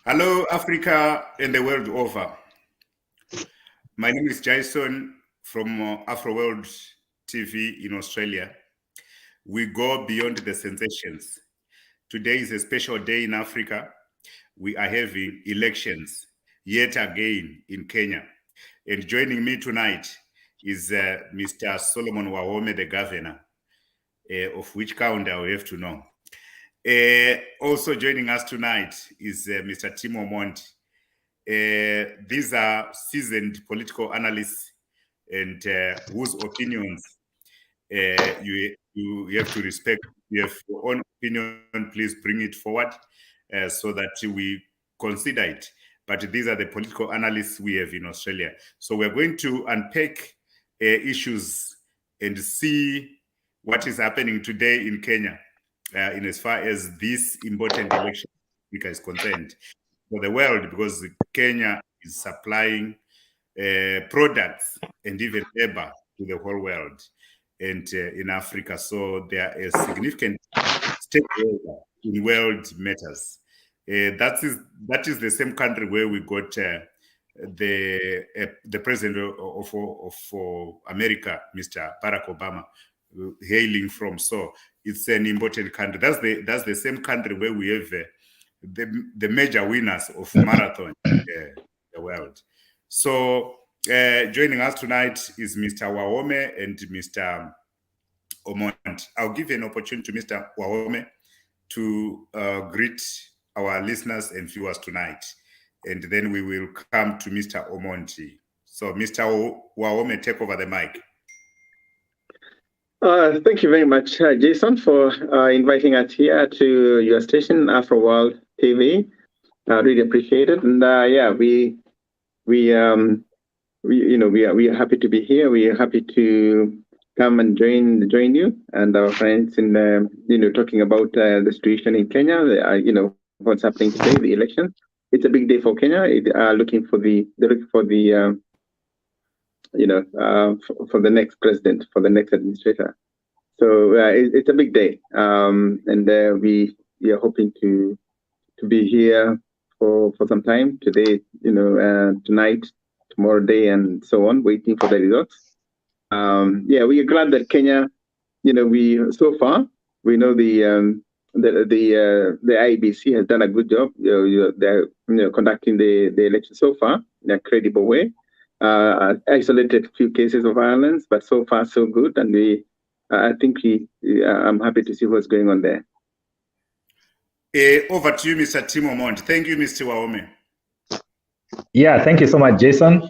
Hello, Africa and the world over. My name is Jason from Afroworld TV in Australia. We go beyond the sensations. Today is a special day in Africa. We are having elections yet again in Kenya. And joining me tonight is Mr. Solomon Wahome, the governor, of which county I will have to know. Also joining us tonight is Mr. Omondi. These are seasoned political analysts and whose opinions you have to respect. You have your own opinion, please bring it forward so that we consider it. But these are the political analysts we have in Australia. So we're going to unpack issues and see what is happening today in Kenya in as far as this important election is concerned for the world, because Kenya is supplying products and even labor to the whole world and in Africa. So they are a significant stakeholder in world matters. That is the same country where we got the president of America, Mr. Barack Obama, hailing from. So it's an important country. That's the same country where we have the major winners of marathon in the world. So joining us tonight is Mr. Wahome and Mr. Omondi. I'll give an opportunity to Mr. Wahome to greet our listeners and viewers tonight, and then we will come to Mr. Omondi. So Mr. Wahome, take over the mic. Thank you very much, Jason, for inviting us here to your station, Afroworld TV. I really appreciate it, and we are happy to be here. We are happy to come and join you and our friends in talking about the situation in Kenya. What's happening today, the election. It's a big day for Kenya. Looking for the for the next president, for the next administrator. So it's a big day, and we are hoping to be here for some time today, tonight, tomorrow day, and so on, waiting for the results. We are glad that Kenya, so far we know the IEBC has done a good job. They're conducting the election so far in a credible way. Isolated few cases of violence, but so far so good, and I'm happy to see what's going on there. Over to you, Mr. Omondi. Thank you, Mr. Wahome. Yeah, thank you so much, Jason,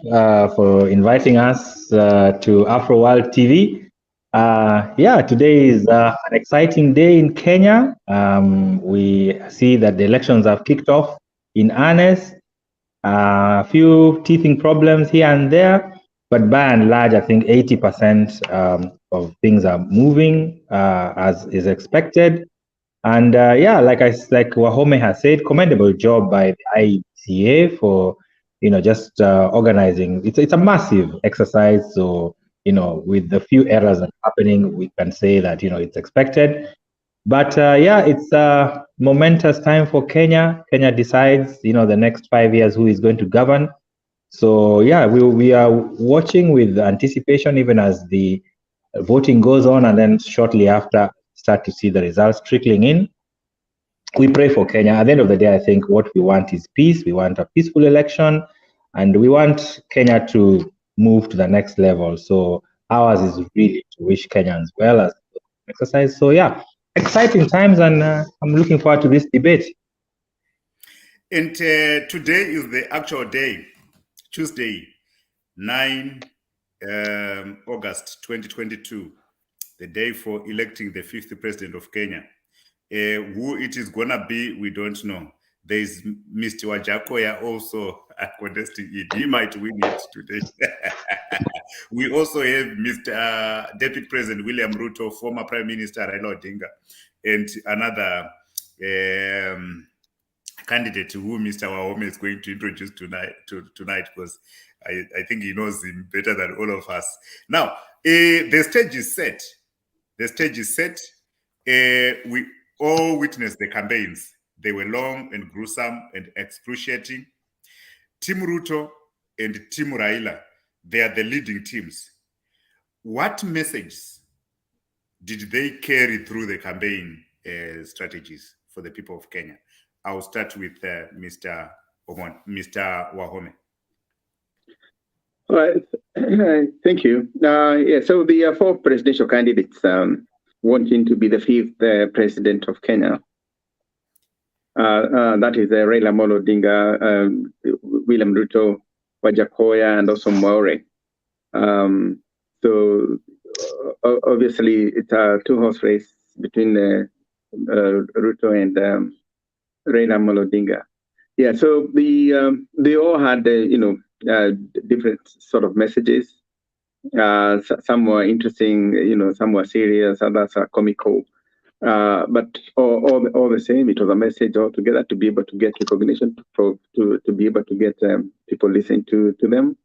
for inviting us to Afroworld TV. Today is an exciting day in Kenya. We see that the elections have kicked off in earnest. A few teething problems here and there, but by and large, I think 80% of things are moving as is expected. And like Wahome has said, commendable job by the IEBCA for just organizing. It's a massive exercise. So with the few errors that are happening, we can say that it's expected. But it's a momentous time for Kenya. Kenya decides, the next 5 years who is going to govern. So we are watching with anticipation, even as the voting goes on, and then shortly after start to see the results trickling in. We pray for Kenya. At the end of the day, I think what we want is peace. We want a peaceful election, and we want Kenya to move to the next level. So ours is really to wish Kenyans well as exercise. So exciting times, and I'm looking forward to this debate. And today is the actual day, Tuesday, 9 August 2022, the day for electing the 5th president of Kenya. Who it is going to be, we don't know. There is Mr. Wajakoya also contesting it. He might win it today. We also have Mr. Deputy President William Ruto, former Prime Minister Raila Odinga, and another candidate who Mr. Wahome is going to introduce tonight, because I think he knows him better than all of us. Now, the stage is set. We all witnessed the campaigns They were long and gruesome and excruciating. Team Ruto and Team Raila, they are the leading teams. What messages did they carry through the campaign strategies for the people of Kenya? I'll start with Mr. Wahome. All right. Thank you. Yeah, so the four presidential candidates wanting to be the fifth president of Kenya. That is Raila Amolo Odinga, William Ruto, Wajakoya, and also Maure. So obviously, it's a two-horse race between Ruto and Raila Amolo Odinga. Yeah, so they all had different sort of messages. Some were interesting, some were serious, others are comical. But all the same, it was a message altogether to be able to get recognition, to be able to get people listening to them.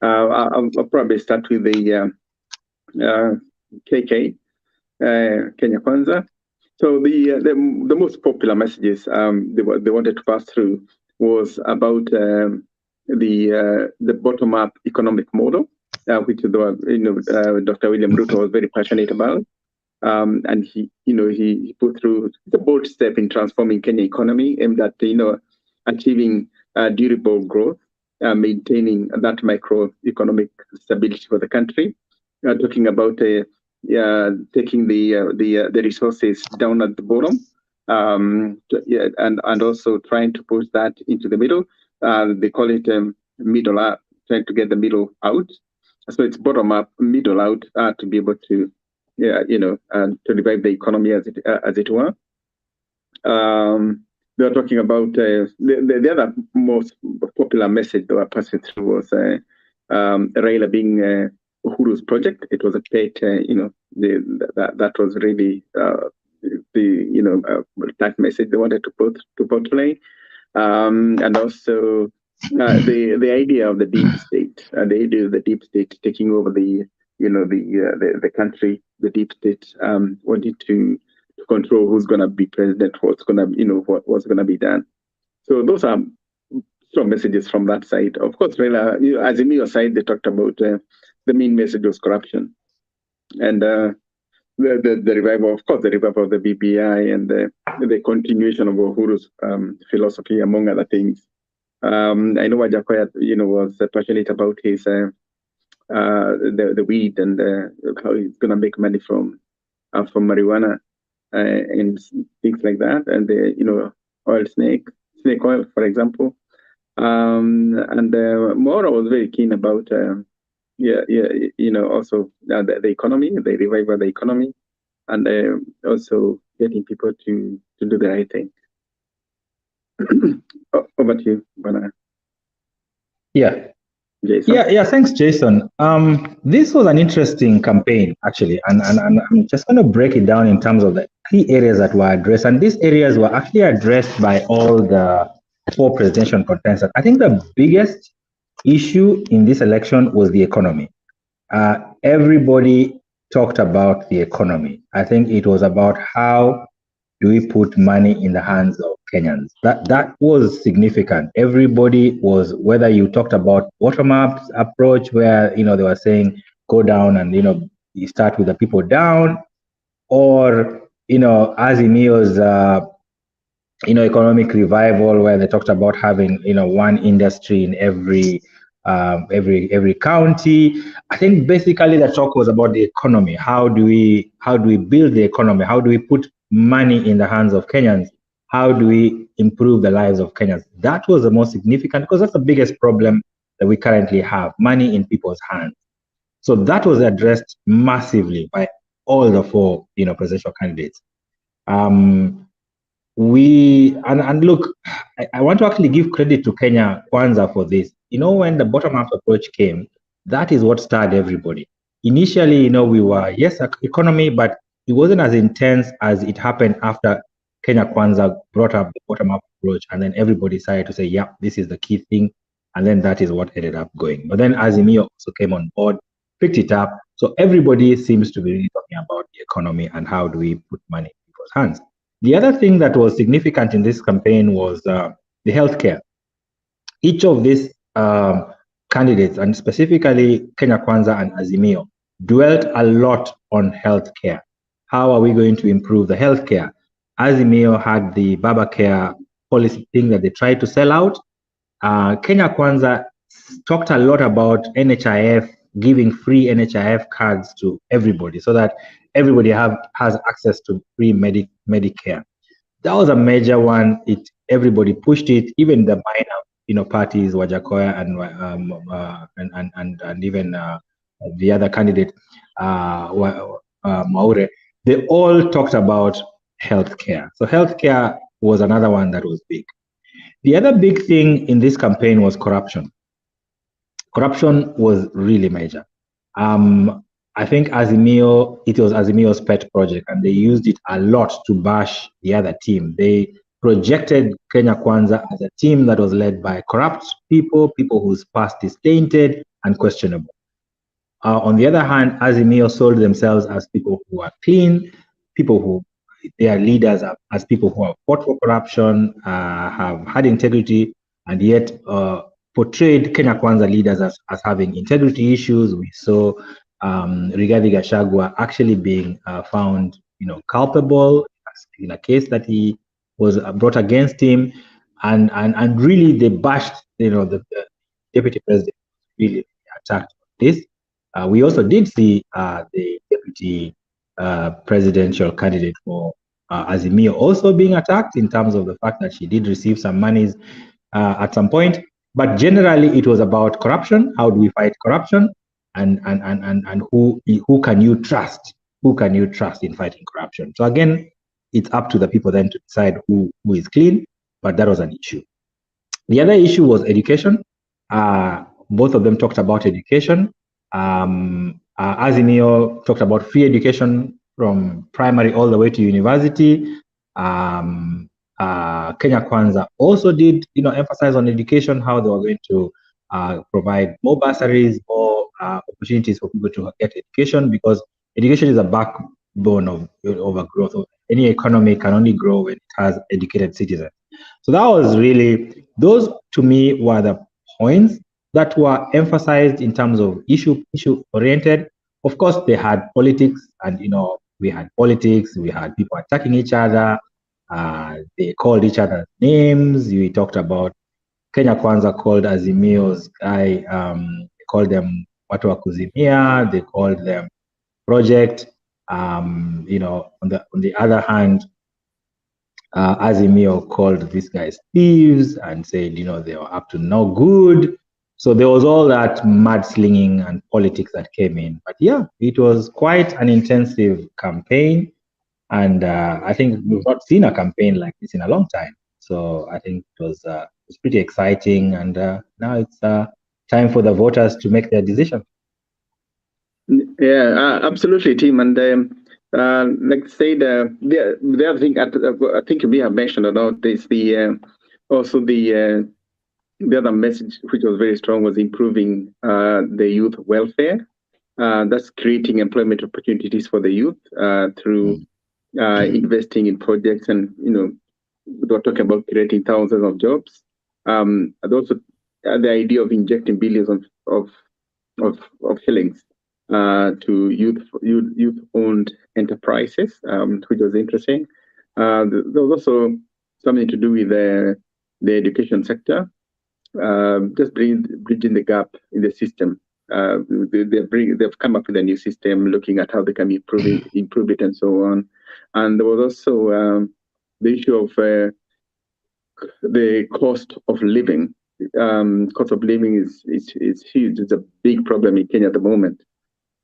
I'll probably start with the KK, Kenya Kwanza. So the most popular messages they wanted to pass through was about the bottom-up economic model, which Dr. William Ruto was very passionate about. And he put through the bold step in transforming Kenya economy aimed at achieving durable growth, maintaining that microeconomic stability for the country. Talking about taking the resources down at the bottom, and also trying to push that into the middle. They call it middle up, trying to get the middle out. So it's bottom up, middle out, to be able to to revive the economy as it were. They were talking about the other most popular message they were passing through was Raila being Uhuru's project. It was a pet, that was really that message they wanted to portray, and also the idea of the deep state, the idea of the deep state taking over the country. The deep state wanted to control who's going to be president, what's going to what's going to be done. So those are strong messages from that side. Of course, Raila, Azimio side, they talked about the main message was corruption, and the revival, of course, the revival of the BBI and the continuation of Uhuru's philosophy, among other things. I know Wajakoya, was passionate about his the weed and how he's going to make money from marijuana and things like that, and oil snake oil, for example. And Mora was very keen about also the economy, the revival of the economy, and also getting people to do the right thing. Over to you, Bana. Yeah. Jason? Yeah, thanks, Jason. This was an interesting campaign, actually, and I'm just going to break it down in terms of the key areas that were addressed. And these areas were actually addressed by all the four presidential contenders. I think the biggest issue in this election was the economy. Everybody talked about the economy. I think it was about how do we put money in the hands of Kenyans. That was significant. Everybody was, whether you talked about bottom-up approach where they were saying go down and you start with the people down, or Azimio's economic revival where they talked about having one industry in every county. I think basically the talk was about the economy. How do we build the economy? How do we put money in the hands of Kenyans? How do we improve the lives of Kenyans? That was the most significant, because that's the biggest problem that we currently have, money in people's hands. So that was addressed massively by all the four presidential candidates. Look, I want to actually give credit to Kenya Kwanza for this. When the bottom-up approach came, that is what started everybody. Initially, we were, yes, economy, but it wasn't as intense as it happened after Kenya Kwanza brought up the bottom-up approach, and then everybody decided to say, yeah, this is the key thing, and then that is what ended up going. But then Azimio also came on board, picked it up, so everybody seems to be really talking about the economy and how do we put money in people's hands. The other thing that was significant in this campaign was the healthcare. Each of these candidates, and specifically Kenya Kwanza and Azimio, dwelt a lot on healthcare. How are we going to improve the healthcare? Azimio had the Baba Care policy thing that they tried to sell out. Kenya Kwanza talked a lot about NHIF, giving free NHIF cards to everybody so that everybody has access to free Medicare. That was a major one. Everybody pushed it, even the minor parties, Wajakoya and even the other candidate, Maure, they all talked about healthcare. So healthcare was another one that was big. The other big thing in this campaign was corruption. Corruption was really major. I think it was Azimio's pet project, and they used it a lot to bash the other team. They projected Kenya Kwanza as a team that was led by corrupt people whose past is tainted and questionable. On the other hand, Azimio sold themselves as people who are clean, people who they are leaders as people who have fought for corruption, have had integrity, and yet portrayed Kenya Kwanza leaders as having integrity issues. We saw Rigathi Gachagua actually being found, culpable in a case that he was brought against him, and really they bashed, the deputy president really attacked this. We also did see the deputy presidential candidate for Azimio also being attacked in terms of the fact that she did receive some monies at some point. But generally, it was about corruption. How do we fight corruption? And who can you trust? Who can you trust in fighting corruption? So again, it's up to the people then to decide who is clean. But that was an issue. The other issue was education. Both of them talked about education. Azimio talked about free education from primary all the way to university. Kenya Kwanza also did, emphasize on education, how they were going to provide more bursaries, more opportunities for people to get education, because education is a backbone of growth. Any economy can only grow when it has educated citizens. So that was really, those to me were the points that were emphasized in terms of issue oriented. Of course, they had politics, and we had politics. We had people attacking each other. They called each other names. We talked about Kenya Kwanza called Azimio's guy. They called them watu wa kuzimia. They called them project. On the other hand, Azimio called these guys thieves and said, they were up to no good. So there was all that mudslinging and politics that came in. But yeah, it was quite an intensive campaign. And I think we've not seen a campaign like this in a long time. So I think it was pretty exciting. And now it's time for the voters to make their decision. Yeah, absolutely, Tim. And like I said, the other thing I think we have mentioned about this, also the other message which was very strong was improving the youth welfare. That's creating employment opportunities for the youth through investing in projects, and we're talking about creating thousands of jobs. And also the idea of injecting billions of shillings to youth-owned enterprises, which was interesting. There was also something to do with the education sector, just bridging the gap in the system. They've come up with a new system, looking at how they can improve it, and so on. And there was also the issue of the cost of living. Cost of living is huge. It's a big problem in Kenya at the moment.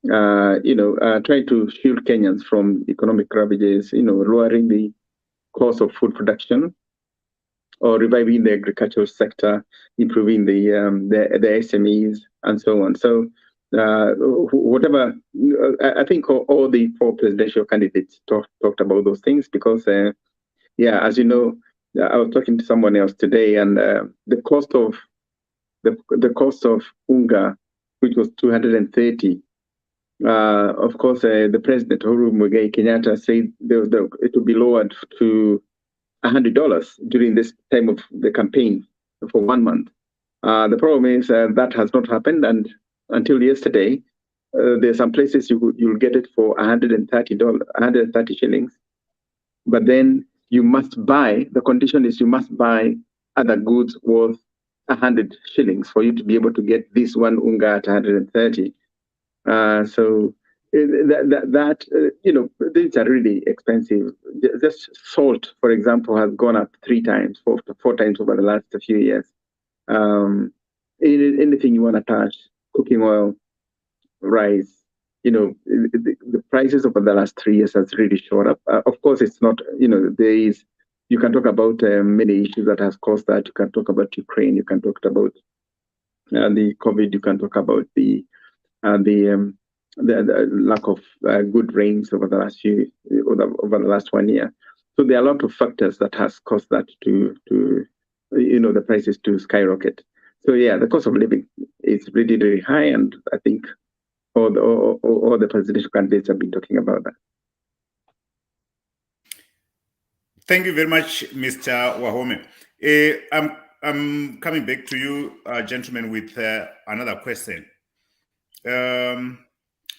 Trying to shield Kenyans from economic ravages, lowering the cost of food production, or reviving the agricultural sector, improving the SMEs, and so on. So whatever, I think all the four presidential candidates talked about those things, because, as you know, I was talking to someone else today, and the cost of unga, which was 230 Of course, the president, Uhuru Muigai Kenyatta, said it will be lowered to $100 during this time of the campaign for 1 month. The problem is that has not happened, and until yesterday, there's some places you'll get it for $130, 130 shillings, but then you must buy. The condition is you must buy other goods worth 100 shillings for you to be able to get this one unga at 130. So these are really expensive. Just salt, for example, has gone up 3 times, four times over the last few years. Anything you want to touch, cooking oil, rice, the prices over the last 3 years has really shot up. Of course, it's not, you can talk about many issues that has caused that. You can talk about Ukraine. You can talk about the COVID. You can talk about the lack of good rains over the last 1 year. So there are a lot of factors that has caused that to the prices to skyrocket. So yeah, the cost of living is really, really high, and I think all the presidential candidates have been talking about that. Thank you very much, Mr. Wahome. I'm coming back to you, gentlemen, with another question. To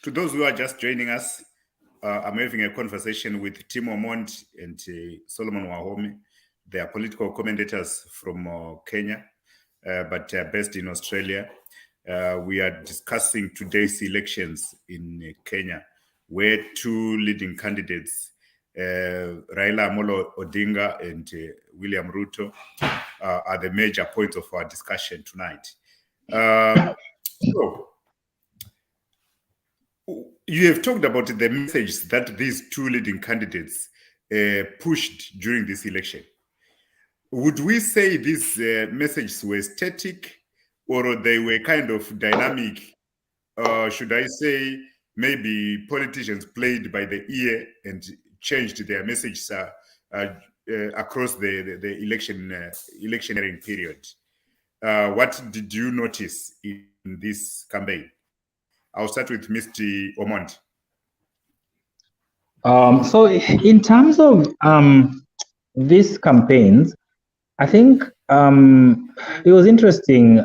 those who are just joining us, I'm having a conversation with Tim Omondi and Solomon Wahome. They are political commentators from Kenya, but based in Australia. We are discussing today's elections in Kenya, where 2 leading candidates, Raila Amolo Odinga and William Ruto, are the major points of our discussion tonight. So, you have talked about the message that these 2 leading candidates pushed during this election. Would we say these messages were static, or they were kind of dynamic? Should I say maybe politicians played by the ear and changed their messages across the electioneering period? What did you notice in this campaign? I'll start with Mr. Omondi. So in terms of these campaigns, I think it was interesting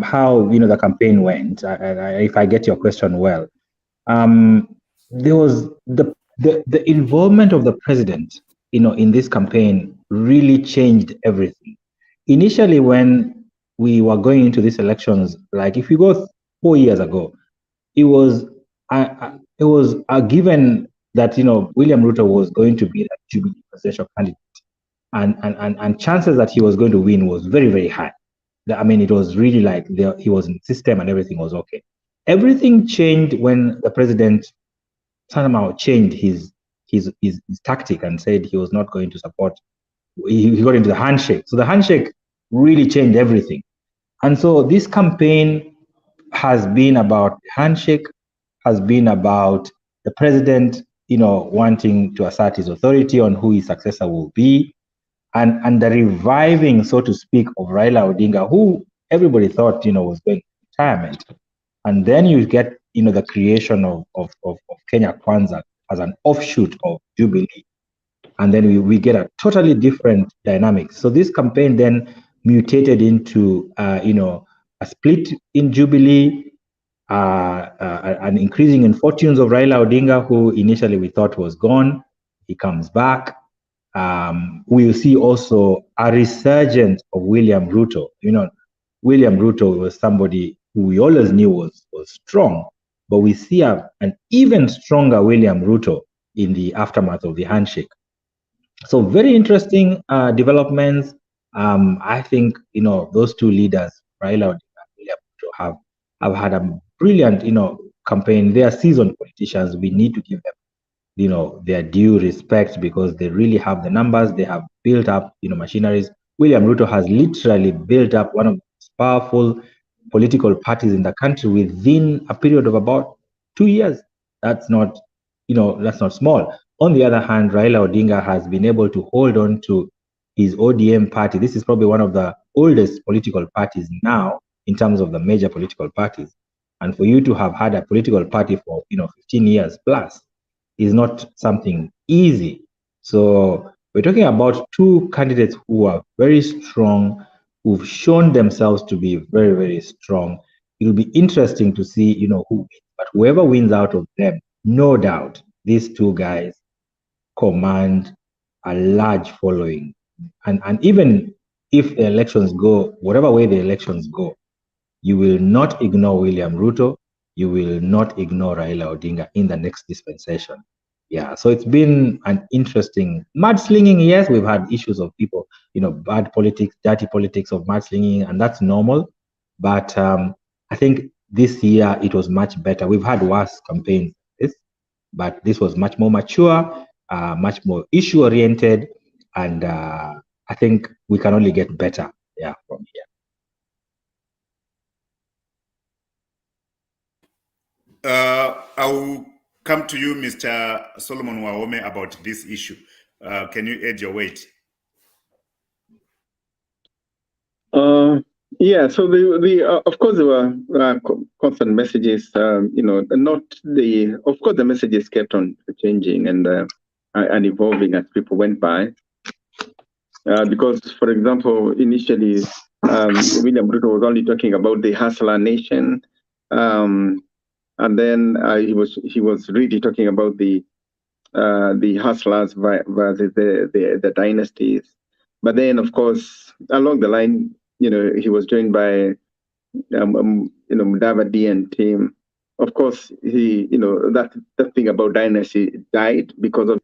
how the campaign went. If I get your question well, there was the involvement of the president, in this campaign really changed everything. Initially, when we were going into these elections, like if you go 4 years ago, it was a given that William Ruto was going to be the Jubilee presidential candidate, and chances that he was going to win was very, very high. I mean, it was really like he was in the system and everything was okay. Everything changed when the president somehow changed his tactic and said he was not going to support. He got into the handshake. So the handshake really changed everything. And so this campaign has been about handshake, has been about the president, wanting to assert his authority on who his successor will be, and the reviving, so to speak, of Raila Odinga, who everybody thought, was going to retirement. And then you get, the creation of Kenya Kwanza as an offshoot of Jubilee. And then we get a totally different dynamic. So this campaign then mutated into, a split in Jubilee, an increasing in fortunes of Raila Odinga, who initially we thought was gone. He comes back. We'll see also a resurgence of William Ruto. William Ruto was somebody who we always knew was strong, but we see an even stronger William Ruto in the aftermath of the handshake. So very interesting developments. I think those 2 leaders, Raila Odinga and William Ruto, have had a brilliant campaign. They are seasoned politicians. We need to give them their due respect, because they really have the numbers. They have built up machineries. William Ruto has literally built up one of the most powerful political parties in the country within a period of about 2 years. That's not small. On the other hand, Raila Odinga has been able to hold on to his ODM party. This is probably one of the oldest political parties now in terms of the major political parties. And for you to have had a political party for 15 years plus is not something easy. So we're talking about two candidates who are very strong, who've shown themselves to be very, very strong. It'll be interesting to see, who wins. But whoever wins out of them, no doubt, these two guys command a large following. And even if the elections go, whatever way the elections go, you will not ignore William Ruto. You will not ignore Raila Odinga in the next dispensation. Yeah, so it's been an interesting mudslinging. Yes, we've had issues of people, bad politics, dirty politics of mudslinging, and that's normal. But I think this year it was much better. We've had worse campaigns, but this was much more mature, much more issue oriented, and I think we can only get better. Yeah, from here. I will come to you, Mr. Solomon Wahome, about this issue. Can you add your weight? Yeah, so of course there were constant messages. Not the. Of course, the messages kept on changing and evolving as people went by. Because, for example, initially William Ruto was only talking about the hustler nation, and then he was really talking about the hustlers versus the dynasties. But then, of course, along the line, he was joined by Mudavadi and team. Of course, that thing about dynasty died because of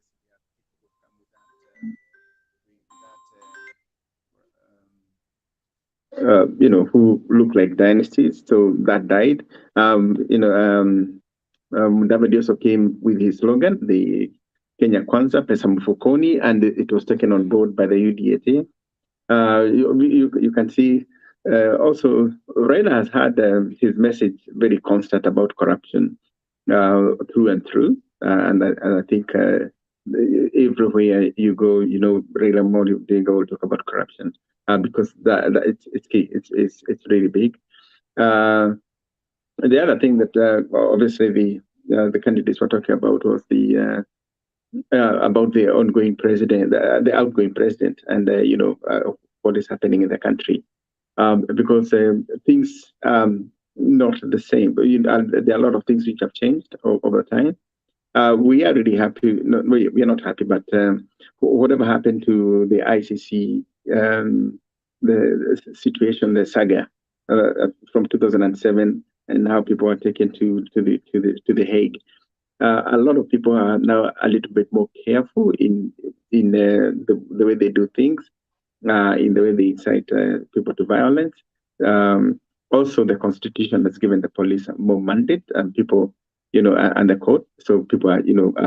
who look like dynasties. So that died. Mudavadi also came with his slogan, the Kenya Kwanza, Pesa Mfukoni, and it was taken on board by the UDA. You can see also Raila has had his message very constant about corruption through and through, and I think everywhere you go, Raila Odinga will talk about corruption because it's key. It's really big. The other thing that obviously the candidates were talking about was about the ongoing president, the outgoing president, and what is happening in the country, because things not the same. But there are a lot of things which have changed over time. We are really happy. No, we are not happy, but whatever happened to the ICC, the situation, the saga from 2007, and how people are taken to the Hague. A lot of people are now a little bit more careful in the way they do things, in the way they incite people to violence. Also, the constitution has given the police more mandate, and people, and the court. So people are,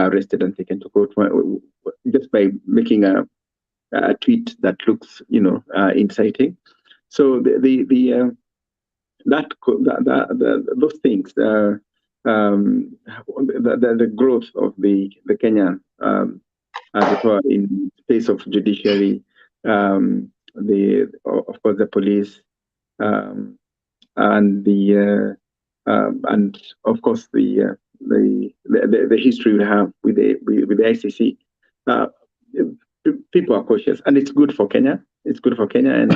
arrested and taken to court just by making a tweet that looks, inciting. So those things. The growth of the Kenyan as it were in space of judiciary, of course the police, and and of course the history we have with the ICC. People are cautious, and it's good for Kenya. It's good for Kenya, and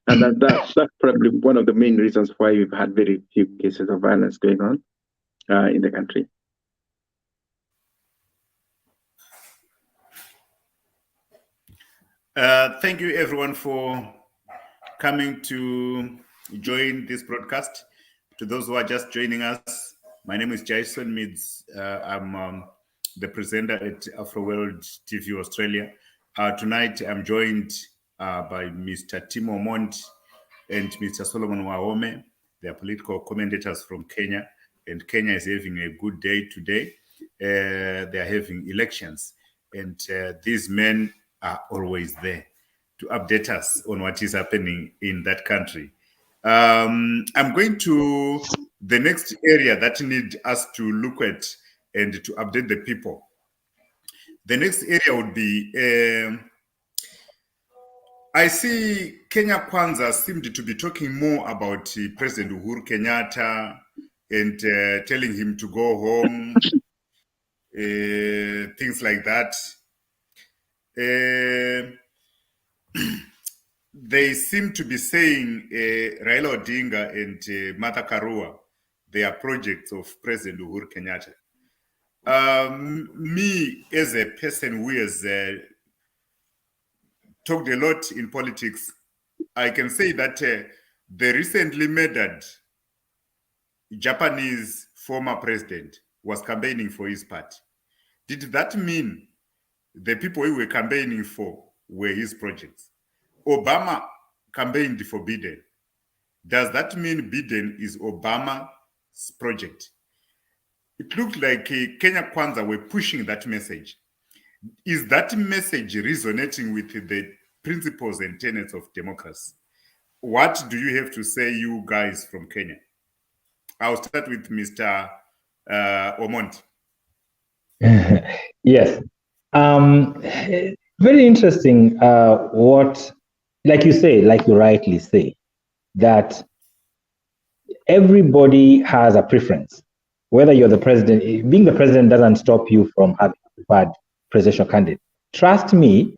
that's probably one of the main reasons why we've had very few cases of violence going on in the country. Thank you, everyone, for coming to join this broadcast. To those who are just joining us, my name is Jason Mids. I'm the presenter at AfroWorld TV Australia. Tonight, I'm joined by Mr. Timo Omondi and Mr. Solomon Wahome. They are political commentators from Kenya, and Kenya is having a good day today. They are having elections, and these men are always there to update us on what is happening in that country. I'm going to the next area that need us to look at and to update the people. The next area would be, I see Kenya Kwanza seemed to be talking more about President Uhuru Kenyatta and telling him to go home, things like that. They seem to be saying Raila Odinga and Martha Karua, they are projects of President Uhuru Kenyatta. Me, as a person who has talked a lot in politics, I can say that the recently murdered Japanese former president was campaigning for his party. Did that mean the people he were campaigning for were his projects? Obama campaigned for Biden. Does that mean Biden is Obama's project? It looked like Kenya Kwanza were pushing that message. Is that message resonating with the principles and tenets of democracy? What do you have to say, you guys from Kenya? I'll start with Mr. Omondi. Yes. Very interesting. What, like you say, like you rightly say, that everybody has a preference. Whether you're the president, being the president doesn't stop you from having a preferred presidential candidate. Trust me,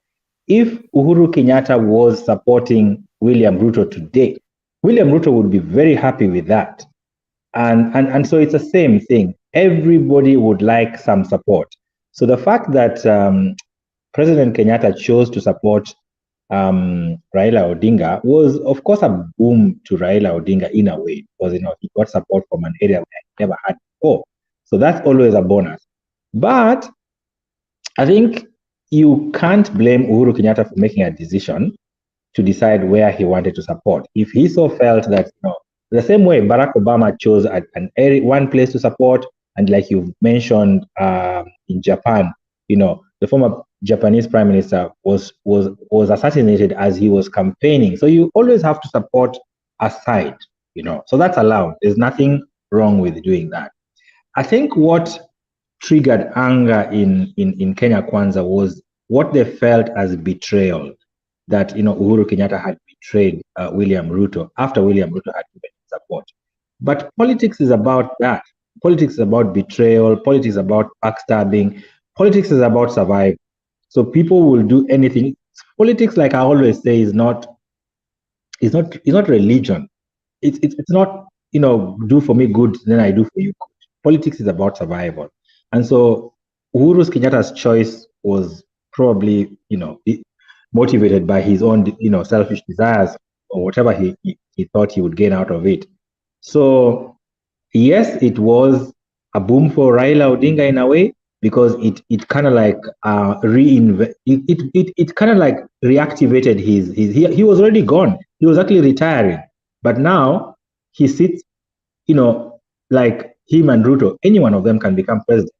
if Uhuru Kenyatta was supporting William Ruto today, William Ruto would be very happy with that. And so it's the same thing. Everybody would like some support. So the fact that President Kenyatta chose to support Raila Odinga was, of course, a boom to Raila Odinga in a way, because he got support from an area where he never had before. So that's always a bonus. But I think you can't blame Uhuru Kenyatta for making a decision to decide where he wanted to support. If he so felt that, the same way Barack Obama chose one place to support, and like you mentioned in Japan, the former Japanese prime minister was assassinated as he was campaigning. So you always have to support a side, So that's allowed. There's nothing wrong with doing that. I think what triggered anger in Kenya Kwanza was what they felt as betrayal, that Uhuru Kenyatta had betrayed William Ruto after William Ruto had given support. But politics is about that. Politics is about betrayal. Politics is about backstabbing. Politics is about survival. So people will do anything. Politics, like I always say, is not religion. It's not do for me good, then I do for you good. Politics is about survival. And so Uhuru Kenyatta's choice was probably motivated by his own selfish desires or whatever he thought he would gain out of it. So yes, it was a boom for Raila Odinga in a way, because it kind of like it kind of like reactivated he was already gone. He was actually retiring, but now he sits, like him and Ruto, any one of them can become president.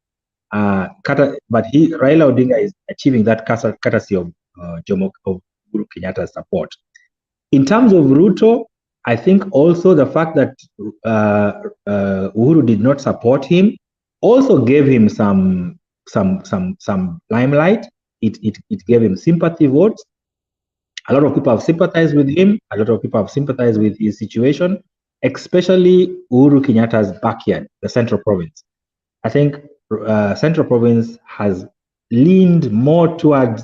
But Raila Odinga is achieving that courtesy of Uhuru Kenyatta's support. In terms of Ruto, I think also the fact that Uhuru did not support him also gave him some limelight. It gave him sympathy votes. A lot of people have sympathized with him. A lot of people have sympathized with his situation, especially Uhuru Kenyatta's backyard, the Central Province. I think Central Province has leaned more towards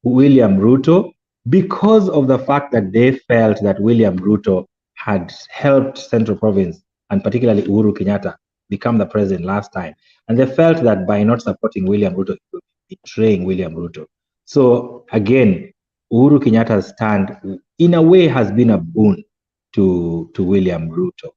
William Ruto because of the fact that they felt that William Ruto had helped Central Province, and particularly Uhuru Kenyatta, become the president last time. And they felt that by not supporting William Ruto, it would be betraying William Ruto. So again, Uhuru Kenyatta's stand, in a way, has been a boon to William Ruto.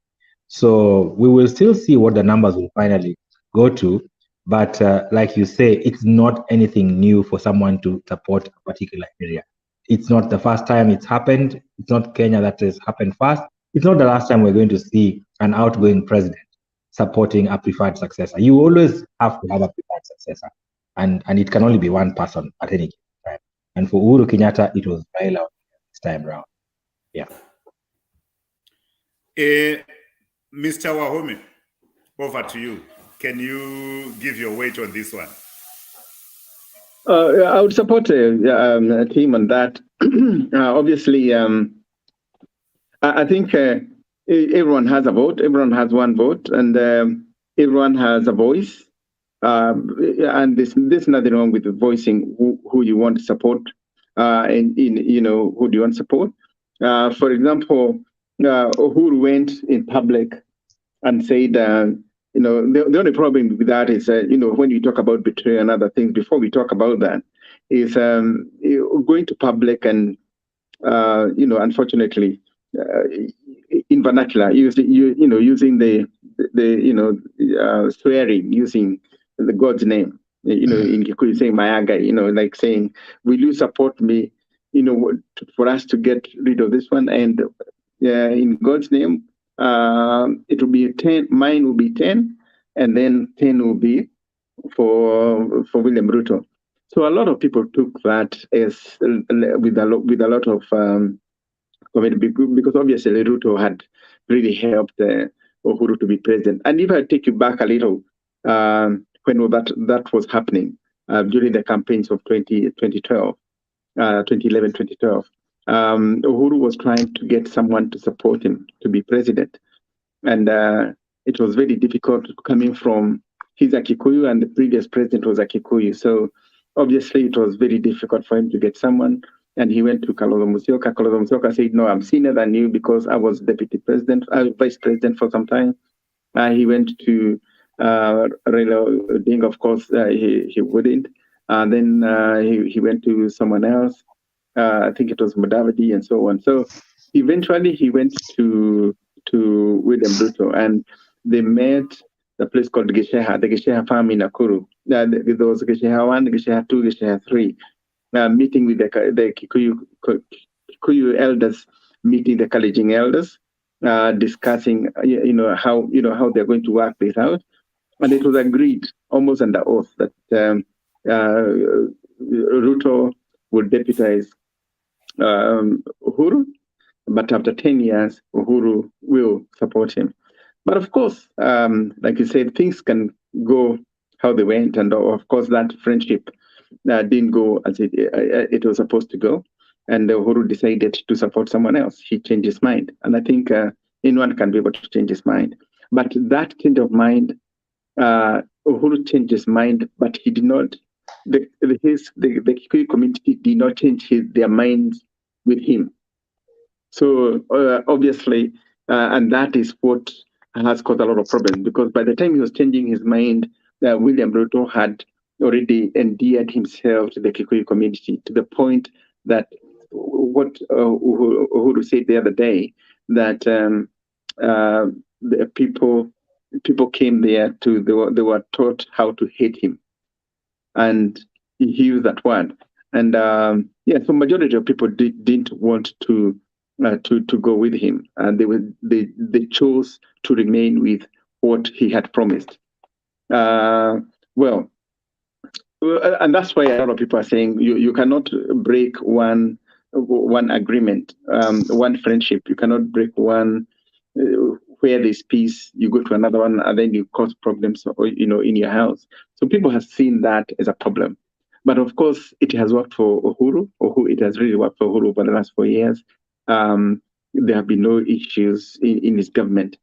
So we will still see what the numbers will finally go to. But like you say, it's not anything new for someone to support a particular area. It's not the first time it's happened. It's not Kenya that has happened first. It's not the last time we're going to see an outgoing president supporting a preferred successor. You always have to have a preferred successor. And it can only be one person at any time. And for Uhuru Kenyatta, it was Raila this time around. Yeah. Mr. Wahome, over to you. Can you give your weight on this one? I would support a team on that. Obviously, I think everyone has a vote. Everyone has one vote, and everyone has a voice. And there's nothing wrong with voicing who you want to support, and who do you want to support. For example, Uhuru went in public and said, the only problem with that is, when you talk about betrayal and other things, before we talk about that, is going to public and, unfortunately, in vernacular, using swearing, using the God's name, in Kikuyu saying Mayaga, like saying, will you support me, for us to get rid of this one? And in God's name, it will be 10, mine will be 10, and then 10 will be for William Ruto. So a lot of people took that as with a lot of because obviously Ruto had really helped Uhuru to be president. And if I take you back a little, when that was happening during the campaigns of 2012, 2011, 2012, Uhuru was trying to get someone to support him to be president. And it was very difficult coming from, he's a Kikuyu and the previous president was a Kikuyu. So obviously it was very difficult for him to get someone. And he went to Kalonzo Musyoka. Kalonzo Musyoka said, no, I'm senior than you because I was deputy president, vice president for some time. He went to Raila Odinga, of course, he wouldn't. Then he went to someone else. I think it was Mudavadi and so on. So eventually he went to William Ruto, and they met the place called Gesheha, the Gesheha farm in Nakuru. There was Gesheha 1, Gesheha 2, Gesheha 3. Meeting with the Kikuyu elders, meeting the Kalenjin elders, discussing how they're going to work this out, and it was agreed almost under oath that Ruto would deputize Uhuru, but after 10 years, Uhuru will support him. But of course, like you said, things can go how they went, and of course that friendship didn't go as it was supposed to go, and Uhuru decided to support someone else. He changed his mind, and I think anyone can be able to change his mind. But that change of mind, Uhuru changed his mind, but he did not. The Kikuyu community did not change their minds with him. So obviously, and that is what has caused a lot of problems, because by the time he was changing his mind, William Ruto had already endeared himself to the Kikuyu community to the point that what Uhuru said the other day, that the people came there they were taught how to hate him, and he used that word. And so majority of people didn't want to go with him, and they chose to remain with what he had promised. And that's why a lot of people are saying you cannot break one agreement, one friendship. You cannot break one where there's peace. You go to another one, and then you cause problems, in your house. So people have seen that as a problem. But of course, it has worked for Uhuru. It has really worked for Uhuru over the last 4 years. There have been no issues in his government.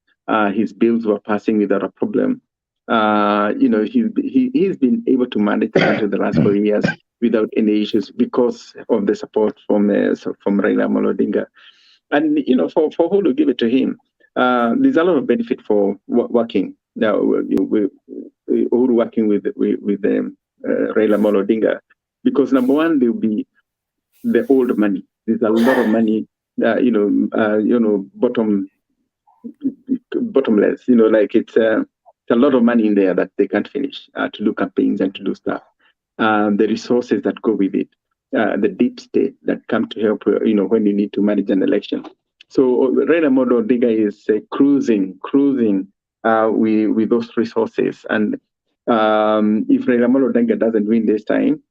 His bills were passing without a problem. He's been able to manage the country the last 4 years without any issues because of the support from Raila Amolo Odinga. And for Uhuru to give it to him, there's a lot of benefit for working now. Uhuru working with Raila Amolo Odinga, because number one, there will be the old money. There's a lot of money, bottomless. Like it's a lot of money in there that they can't finish to do campaigns and to do stuff. The resources that go with it, the deep state that come to help, when you need to manage an election. So Raila Amolo Odinga is cruising with those resources. And if Raila Amolo Odinga doesn't win this time,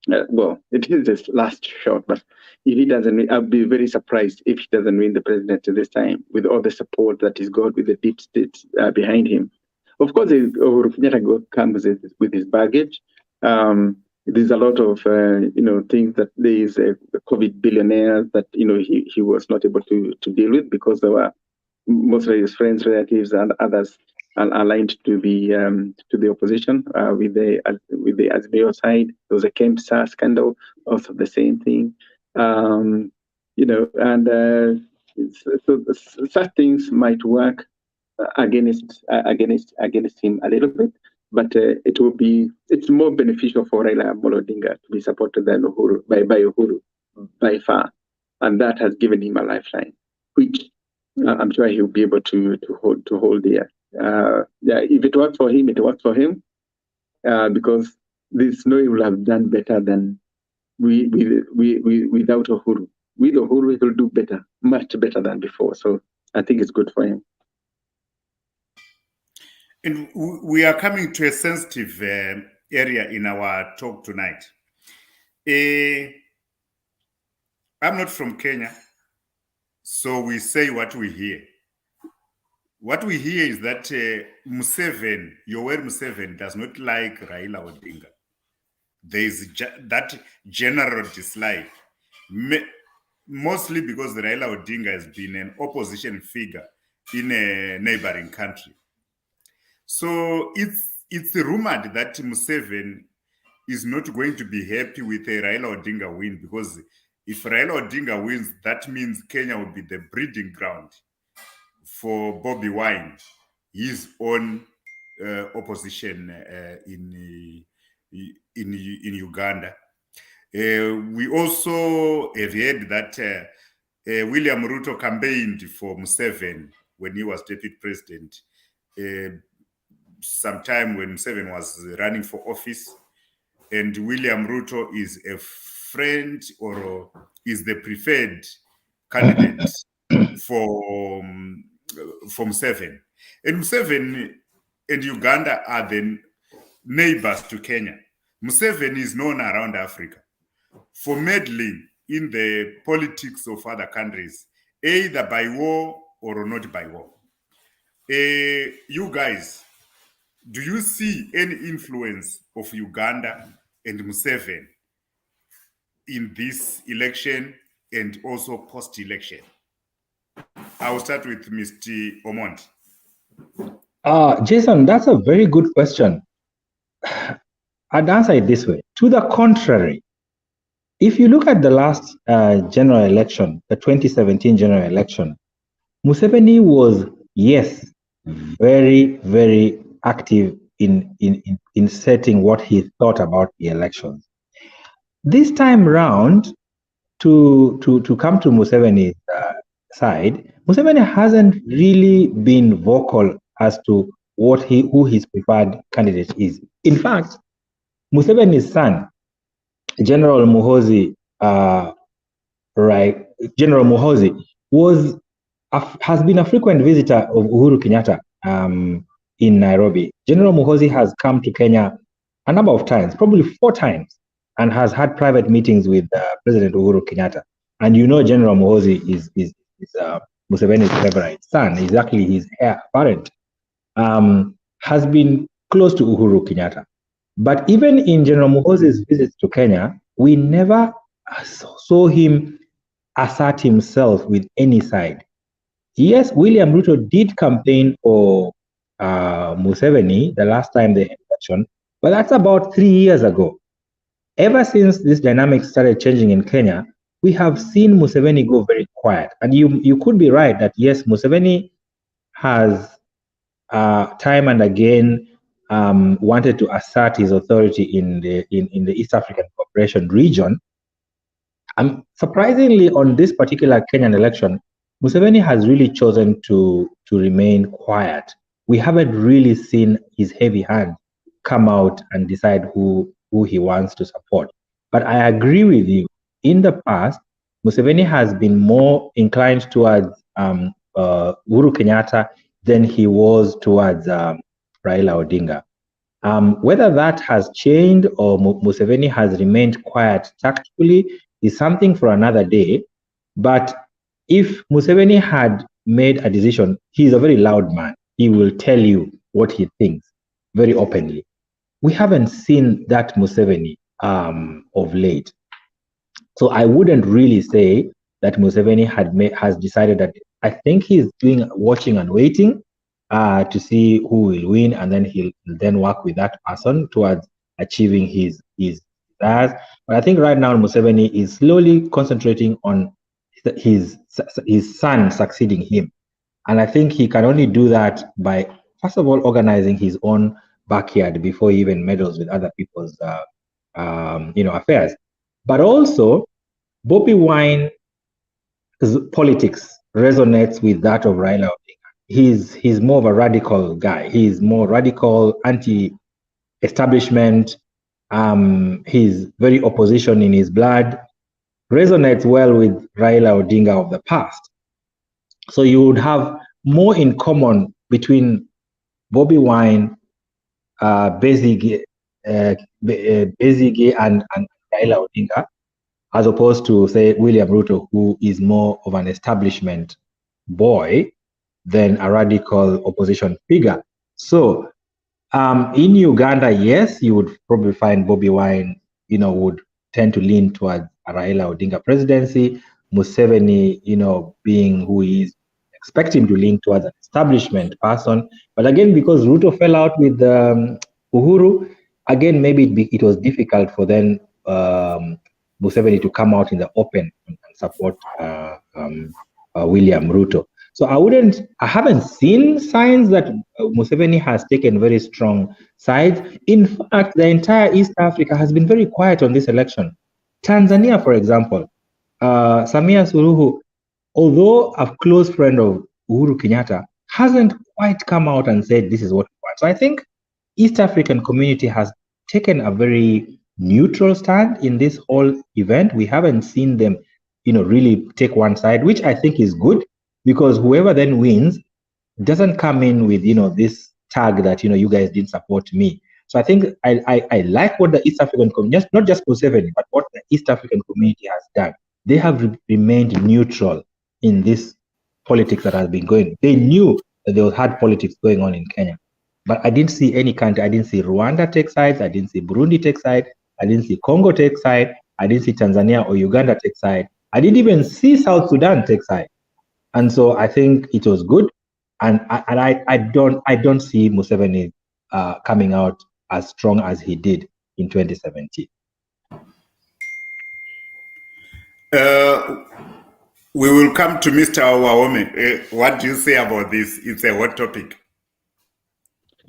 it is his last shot. But if he doesn't win, I'll be very surprised if he doesn't win the presidency this time, with all the support that he's got with the deep state behind him. Of course, Uhuru Kenyatta comes with his baggage. There's a lot of things that there is a COVID billionaire that he was not able to deal with because there were mostly his friends, relatives, and others are aligned to the opposition with the Azimio side. There was a Kemp scandal, also the same thing. And so such things might work against him a little bit, but it's more beneficial for Raila Amolo Odinga to be supported than Uhuru by Uhuru by far, and that has given him a lifeline, which I'm sure he'll be able to hold there. If it works for him, it works for him, because there's no he will have done better than without Uhuru. With Uhuru, he will do better, much better than before. So I think it's good for him. And we are coming to a sensitive area in our talk tonight. I'm not from Kenya, so we say what we hear. What we hear is that Yoweri Museveni does not like Raila Odinga. There is that general dislike, mostly because Raila Odinga has been an opposition figure in a neighboring country. So it's rumored that Museveni is not going to be happy with a Raila Odinga win, because if Raila Odinga wins, that means Kenya will be the breeding ground for Bobby Wine, his own opposition in Uganda. We also have heard that William Ruto campaigned for Museveni when he was deputy president, sometime when Museveni was running for office, and William Ruto is a friend or is the preferred candidate for Museveni. And Museveni and Uganda are the neighbors to Kenya. Museveni is known around Africa for meddling in the politics of other countries, either by war or not by war. You guys, do you see any influence of Uganda and Museveni in this election and also post-election? I will start with Mr. Omondi. Jason, that's a very good question. I'd answer it this way. To the contrary, if you look at the last general election, the 2017 general election, Museveni was, yes, very, very active in setting what he thought about the elections. This time round, to come to Museveni's side, Museveni hasn't really been vocal as to who his preferred candidate is. In fact, Museveni's son, General Muhoozi, General Muhoozi has been a frequent visitor of Uhuru Kenyatta in Nairobi. General Muhoozi has come to Kenya a number of times, probably 4 times, and has had private meetings with President Uhuru Kenyatta. And you know, General Muhoozi is Museveni's favorite son, exactly his heir apparent, has been close to Uhuru Kenyatta. But even in General Muhoozi's visits to Kenya, we never saw him assert himself with any side. Yes, William Ruto did campaign for Museveni the last time they had election, but that's about 3 years ago. Ever since this dynamic started changing in Kenya, we have seen Museveni go very quiet. And you could be right that yes, Museveni has time and again wanted to assert his authority in the East African Cooperation region. Surprisingly, on this particular Kenyan election, Museveni has really chosen to remain quiet. We haven't really seen his heavy hand come out and decide who he wants to support. But I agree with you. In the past, Museveni has been more inclined towards Uhuru Kenyatta than he was towards Raila Odinga. Whether that has changed or Museveni has remained quiet tactfully is something for another day. But if Museveni had made a decision, he's a very loud man. He will tell you what he thinks very openly. We haven't seen that Museveni of late. So I wouldn't really say that Museveni has decided that I think he's watching and waiting to see who will win, and then he'll then work with that person towards achieving his desires. But I think right now Museveni is slowly concentrating on his son succeeding him, and I think he can only do that by first of all organizing his own backyard before he even meddles with other people's affairs. But also, Bobby Wine politics resonates with that of Raila Odinga. He's more of a radical guy. He's more radical, anti-establishment. He's very opposition in his blood. Resonates well with Raila Odinga of the past. So you would have more in common between Bobby Wine, Besigye, and Raila Odinga, as opposed to, say, William Ruto, who is more of an establishment boy than a radical opposition figure. So in Uganda, yes, you would probably find Bobby Wine, would tend to lean towards a Raila Odinga presidency. Museveni, being who he is, expect him to lean towards an establishment person. But again, because Ruto fell out with Uhuru, again, maybe it was difficult for then Museveni to come out in the open and support William Ruto. So I haven't seen signs that Museveni has taken very strong sides. In fact, the entire East Africa has been very quiet on this election. Tanzania, for example, Samia Suluhu, although a close friend of Uhuru Kenyatta, hasn't quite come out and said this is what we want. So I think East African community has taken a very neutral stand in this whole event. We haven't seen them, really take one side, which I think is good, because whoever then wins doesn't come in with, this tag that, you guys didn't support me. So I think I like what the East African community, not just Museveni, but what the East African community has done. They have remained neutral in this politics that has been going. They knew that there was hard politics going on in Kenya. But I didn't see any country. I didn't see Rwanda take sides. I didn't see Burundi take side. I didn't see Congo take side. I didn't see Tanzania or Uganda take side. I didn't even see South Sudan take side. And so I think it was good. And I don't see Museveni coming out as strong as he did in 2017. We will come to Mr. Wahome. What do you say about this? It's a hot topic.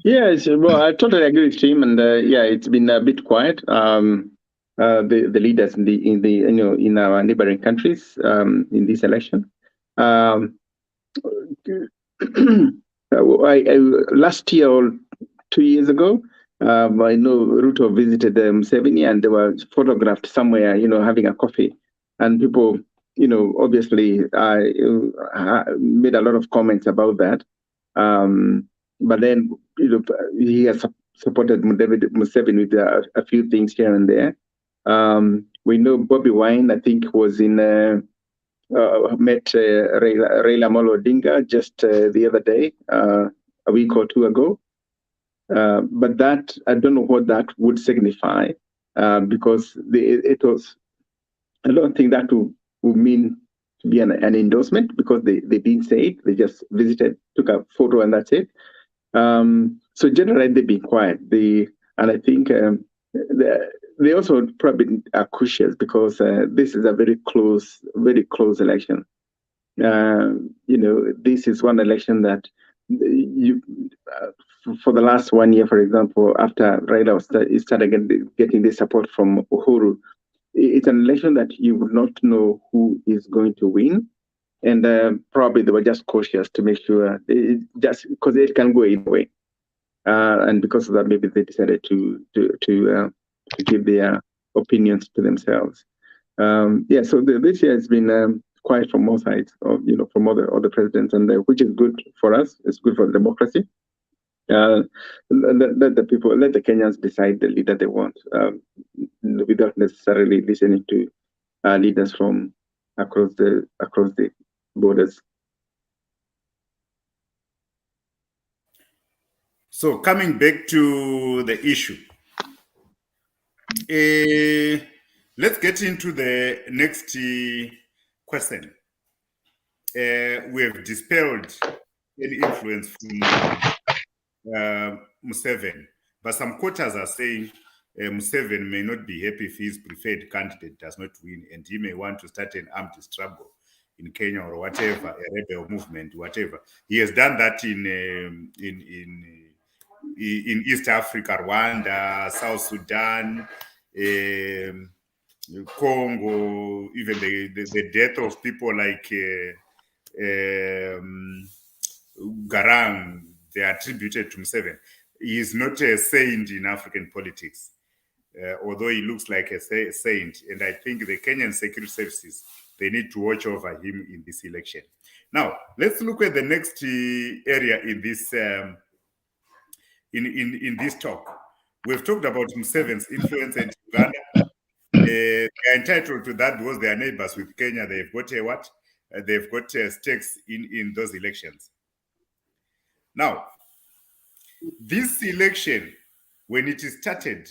Yes, well, I totally agree with him, and it's been a bit quiet. The leaders in our neighboring countries in this election. Last year or 2 years ago, I know Ruto visited Museveni, and they were photographed somewhere, having a coffee, and people, obviously made a lot of comments about that. But then, he has supported Museveni with a few things here and there. We know Bobby Wine, I think, was in met Raila Amolo Odinga just the other day, a week or two ago. But that, I don't know what that would signify, because I don't think that would mean to be an endorsement, because they didn't say it. They just visited, took a photo, and that's it. So generally, they've been quiet. And I think they also probably are cautious, because this is a very close election. This is one election that for the last 1 year, for example, after Raila started getting this support from Uhuru, it's an election that you would not know who is going to win. And probably they were just cautious to make sure, just because it can go either way. And because of that, maybe they decided to give their opinions to themselves. So this year has been quiet from all sides, from other presidents, and which is good for us. It's good for democracy. Let the Kenyans decide the leader they want, without necessarily listening to leaders from across the borders. So coming back to the issue, let's get into the next question. we have dispelled any influence from Museveni. But some quarters are saying Museveni may not be happy if his preferred candidate does not win, and he may want to start an armed struggle in Kenya or whatever, a rebel movement, whatever. He has done that in East Africa, Rwanda, South Sudan, Congo, even the death of people like Garang, they are attributed to Museveni. He is not a saint in African politics, although he looks like a saint. And I think the Kenyan security services, they need to watch over him in this election. Now, let's look at the next area in this in this talk. We've talked about Museveni's influence in Uganda. They are entitled to that because they are neighbors with Kenya. They've got a what? They've got stakes in those elections. Now, this election, when it started,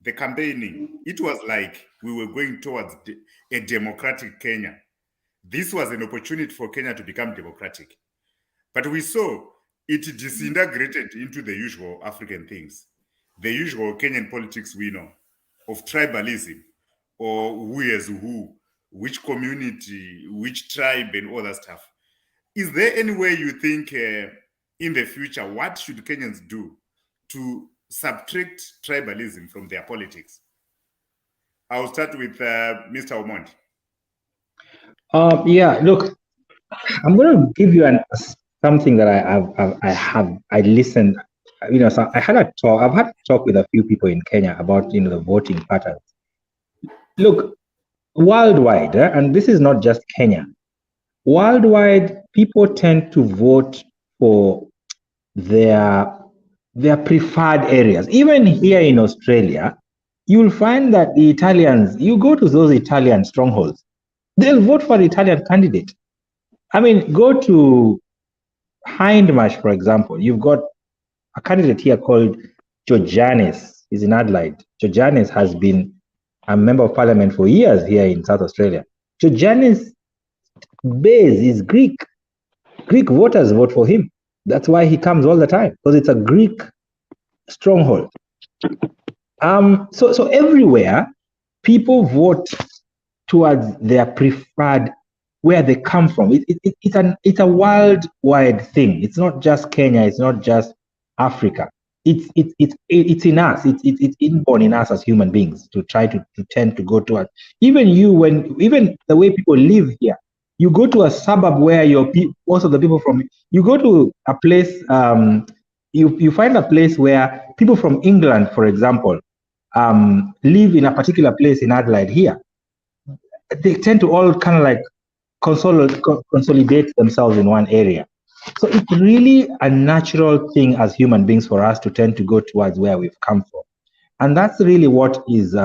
the campaigning, it was like we were going towards a democratic Kenya. This was an opportunity for Kenya to become democratic. But we saw it disintegrated into the usual African things, the usual Kenyan politics we know, of tribalism, or who is who, which community, which tribe, and all that stuff. Is there any way you think in the future, what should Kenyans do to subtract tribalism from their politics? I'll start with Mr. Omondi. Yeah, look, I'm going to give you something that I listened. You know, so I had a talk. I've had a talk with a few people in Kenya about the voting patterns. Look, worldwide, and this is not just Kenya. Worldwide, people tend to vote for their preferred areas. Even here in Australia, you'll find that the Italians, you go to those Italian strongholds, they'll vote for the Italian candidate. I mean, go to Hindmarsh, for example. You've got a candidate here called Georgianis. He's in Adelaide. Georgianis has been a member of parliament for years here in South Australia. Georgianis' base is Greek. Greek voters vote for him. That's why he comes all the time, because it's a Greek stronghold. So everywhere, people vote towards their preferred, where they come from. It's a worldwide thing. It's not just Kenya. It's not just Africa. It's in us. It's inborn in us as human beings to try to tend to go towards. Even the way people live here. You go to a suburb where most of the people from, you go to a place, you find a place where people from England, for example, live in a particular place in Adelaide here. They tend to all kind of like consolidate themselves in one area. So it's really a natural thing as human beings for us to tend to go towards where we've come from. And that's really what is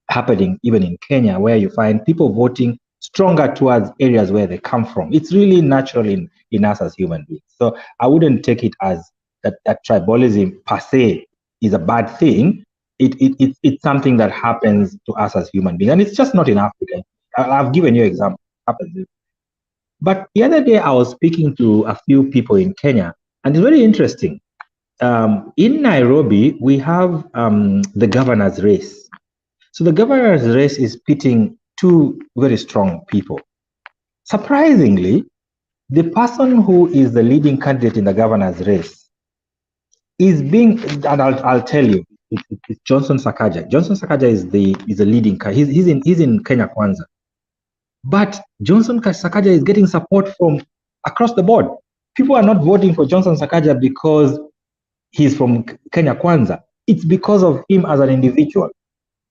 happening even in Kenya, where you find people voting stronger towards areas where they come from. It's really natural in us as human beings. So I wouldn't take it as that tribalism per se is a bad thing. It's something that happens to us as human beings. And it's just not in Africa. I've given you an example. It happens. But the other day I was speaking to a few people in Kenya, and it's very interesting. In Nairobi, we have the governor's race. So the governor's race is pitting two very strong people. Surprisingly, the person who is the leading candidate in the governor's race is being, and I'll tell you, it's Johnson Sakaja. Johnson Sakaja is the leading candidate. He's in Kenya Kwanza. But Johnson Sakaja is getting support from across the board. People are not voting for Johnson Sakaja because he's from Kenya Kwanza. It's because of him as an individual.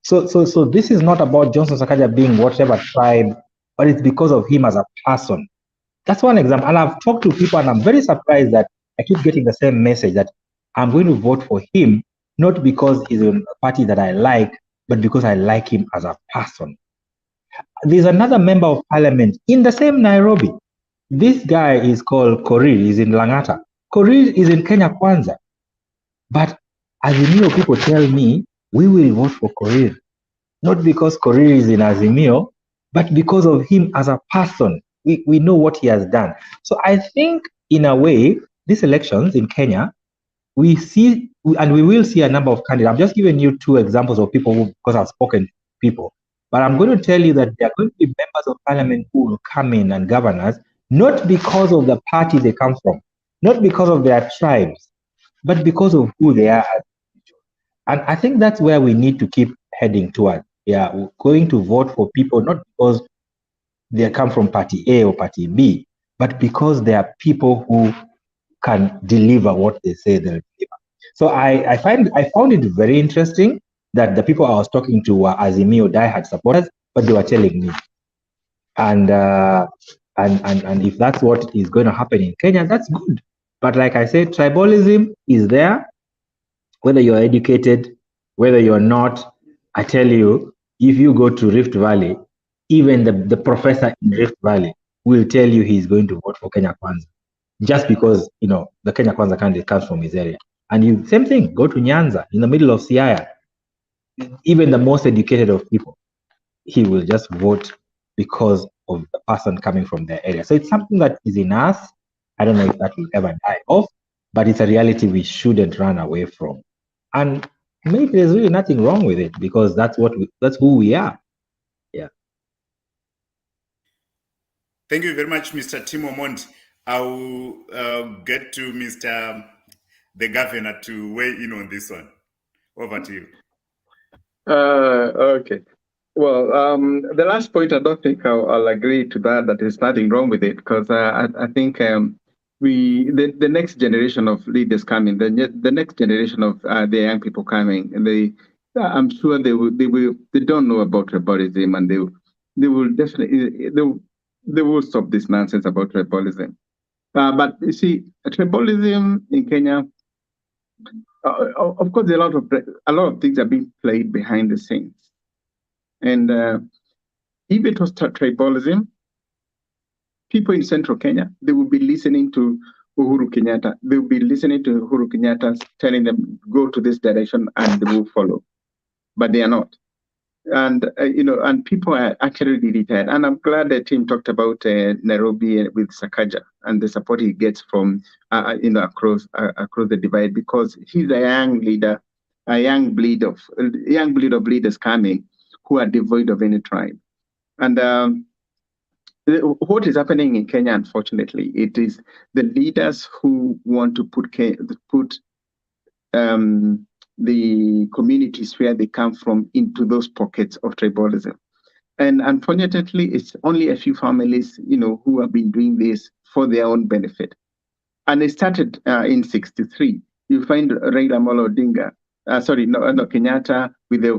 So this is not about Johnson Sakaja being whatever tribe, but it's because of him as a person. That's one example. And I've talked to people, and I'm very surprised that I keep getting the same message that I'm going to vote for him, not because he's in a party that I like, but because I like him as a person. There's another member of parliament in the same Nairobi. This guy is called Korir. He's in Langata. Korir is in Kenya Kwanza. But Azimio people tell me, we will vote for Korir. Not because Korir is in Azimio, but because of him as a person. we know what he has done. So I think, in a way, these elections in Kenya, we see, and we will see a number of candidates. I'm just giving you two examples of people who, because I've spoken to people, but I'm going to tell you that there are going to be members of parliament who will come in and govern us, not because of the party they come from, not because of their tribes, but because of who they are. And I think that's where we need to keep heading toward. Yeah, we're going to vote for people not because they come from party A or party B, but because they are people who can deliver what they say they'll deliver. So I found it very interesting that the people I was talking to were Azimio diehard supporters, but they were telling me. And if that's what is going to happen in Kenya, that's good. But like I said, tribalism is there, whether you're educated, whether you're not. I tell you, if you go to Rift Valley, even the professor in Rift Valley will tell you he's going to vote for Kenya Kwanza, just because, the Kenya Kwanza candidate comes from his area. And you, same thing, go to Nyanza, in the middle of Siaya, even the most educated of people, he will just vote because of the person coming from their area. So it's something that is in us. I don't know if that will ever die off, but it's a reality we shouldn't run away from. And maybe there's really nothing wrong with it, because that's who we are. Yeah. Thank you very much, Mr. Tim Omondi. I will get to Mr. the Governor to weigh in on this one. Over to you. Okay. Well, the last point, I don't think I'll agree to that there's nothing wrong with it, because I think the next generation of leaders coming, the next generation of the young people coming, and I'm sure they don't know about tribalism, and they will definitely they will stop this nonsense about tribalism. But you see, tribalism in Kenya, of course, a lot of things are being played behind the scenes. And if it was tribalism, people in central Kenya, they would be listening to Uhuru Kenyatta. They would be listening to Uhuru Kenyatta telling them, go to this direction, and they will follow. But they are not. And, and people are actually irritated. And I'm glad the team talked about Nairobi with Sakaja and the support he gets from, across the divide, because he's a young leader, a young breed of leaders coming who are devoid of any tribe. And what is happening in Kenya, unfortunately, it is the leaders who want to put the communities where they come from into those pockets of tribalism. And unfortunately, it's only a few families, who have been doing this for their own benefit. And it started in '63. You find Raila Amolo Odinga, Kenyatta with the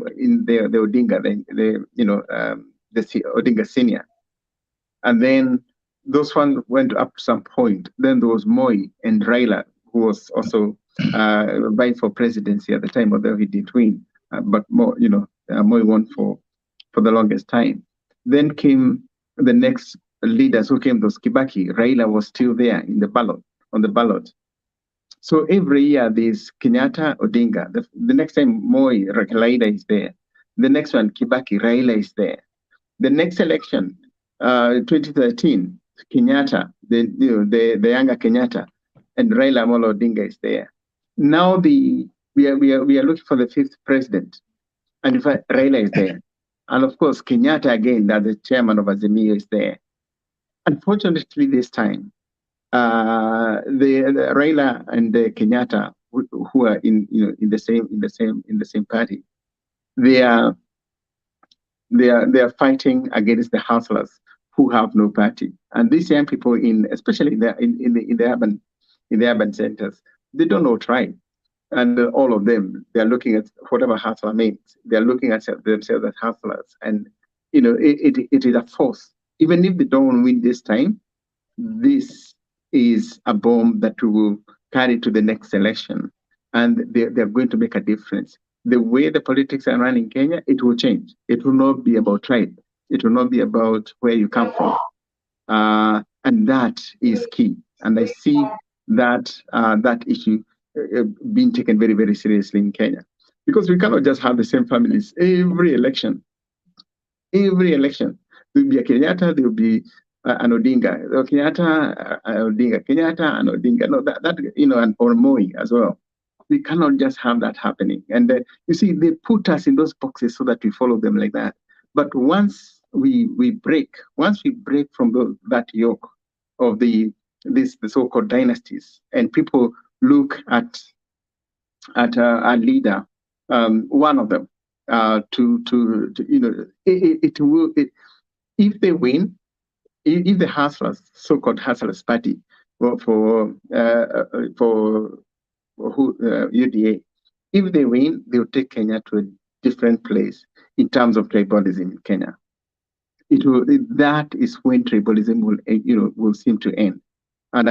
Odinga, the Odinga Senior. And then those ones went up to some point. Then there was Moi and Raila, who was also vying for presidency at the time, although he didn't win. But Moi won for the longest time. Then came the next leaders who came, those Kibaki. Raila was still there on the ballot. So every year there's Kenyatta, Odinga. The next time Moi, Raila is there. The next one, Kibaki, Raila is there. The next election, 2013, Kenyatta, the younger Kenyatta, and Raila Amolo Odinga is there. Now we are looking for the fifth president, and in fact, Raila is there, and of course Kenyatta again, that the chairman of Azimio, is there. Unfortunately, this time, the Raila and the Kenyatta, who are in the same party, they are fighting against the hustlers who have no party. And these young people, especially in the urban centers, they don't know tribe. And all of them, they are looking at whatever hustler means. They are looking at themselves as hustlers. And, it is a force. Even if they don't win this time, this is a bomb that we will carry to the next election. And they're going to make a difference. The way the politics are run in Kenya, it will change. It will not be about tribe. It will not be about where you come from. And that is key. And I see that issue being taken very, very seriously in Kenya. Because we cannot just have the same families every election. Every election. There will be a Kenyatta, there will be and Odinga, Kenyatta, Odinga, Kenyatta and Odinga. No, that and or Moi as well. We cannot just have that happening. And you see, they put us in those boxes so that we follow them like that. But once we break from that yoke of the so-called dynasties, and people look at a leader, one of them, it will. If they win, if the hustlers, so-called hustlers party, for UDA, if they win, they'll take Kenya to a different place in terms of tribalism in Kenya. That is when tribalism will seem to end. And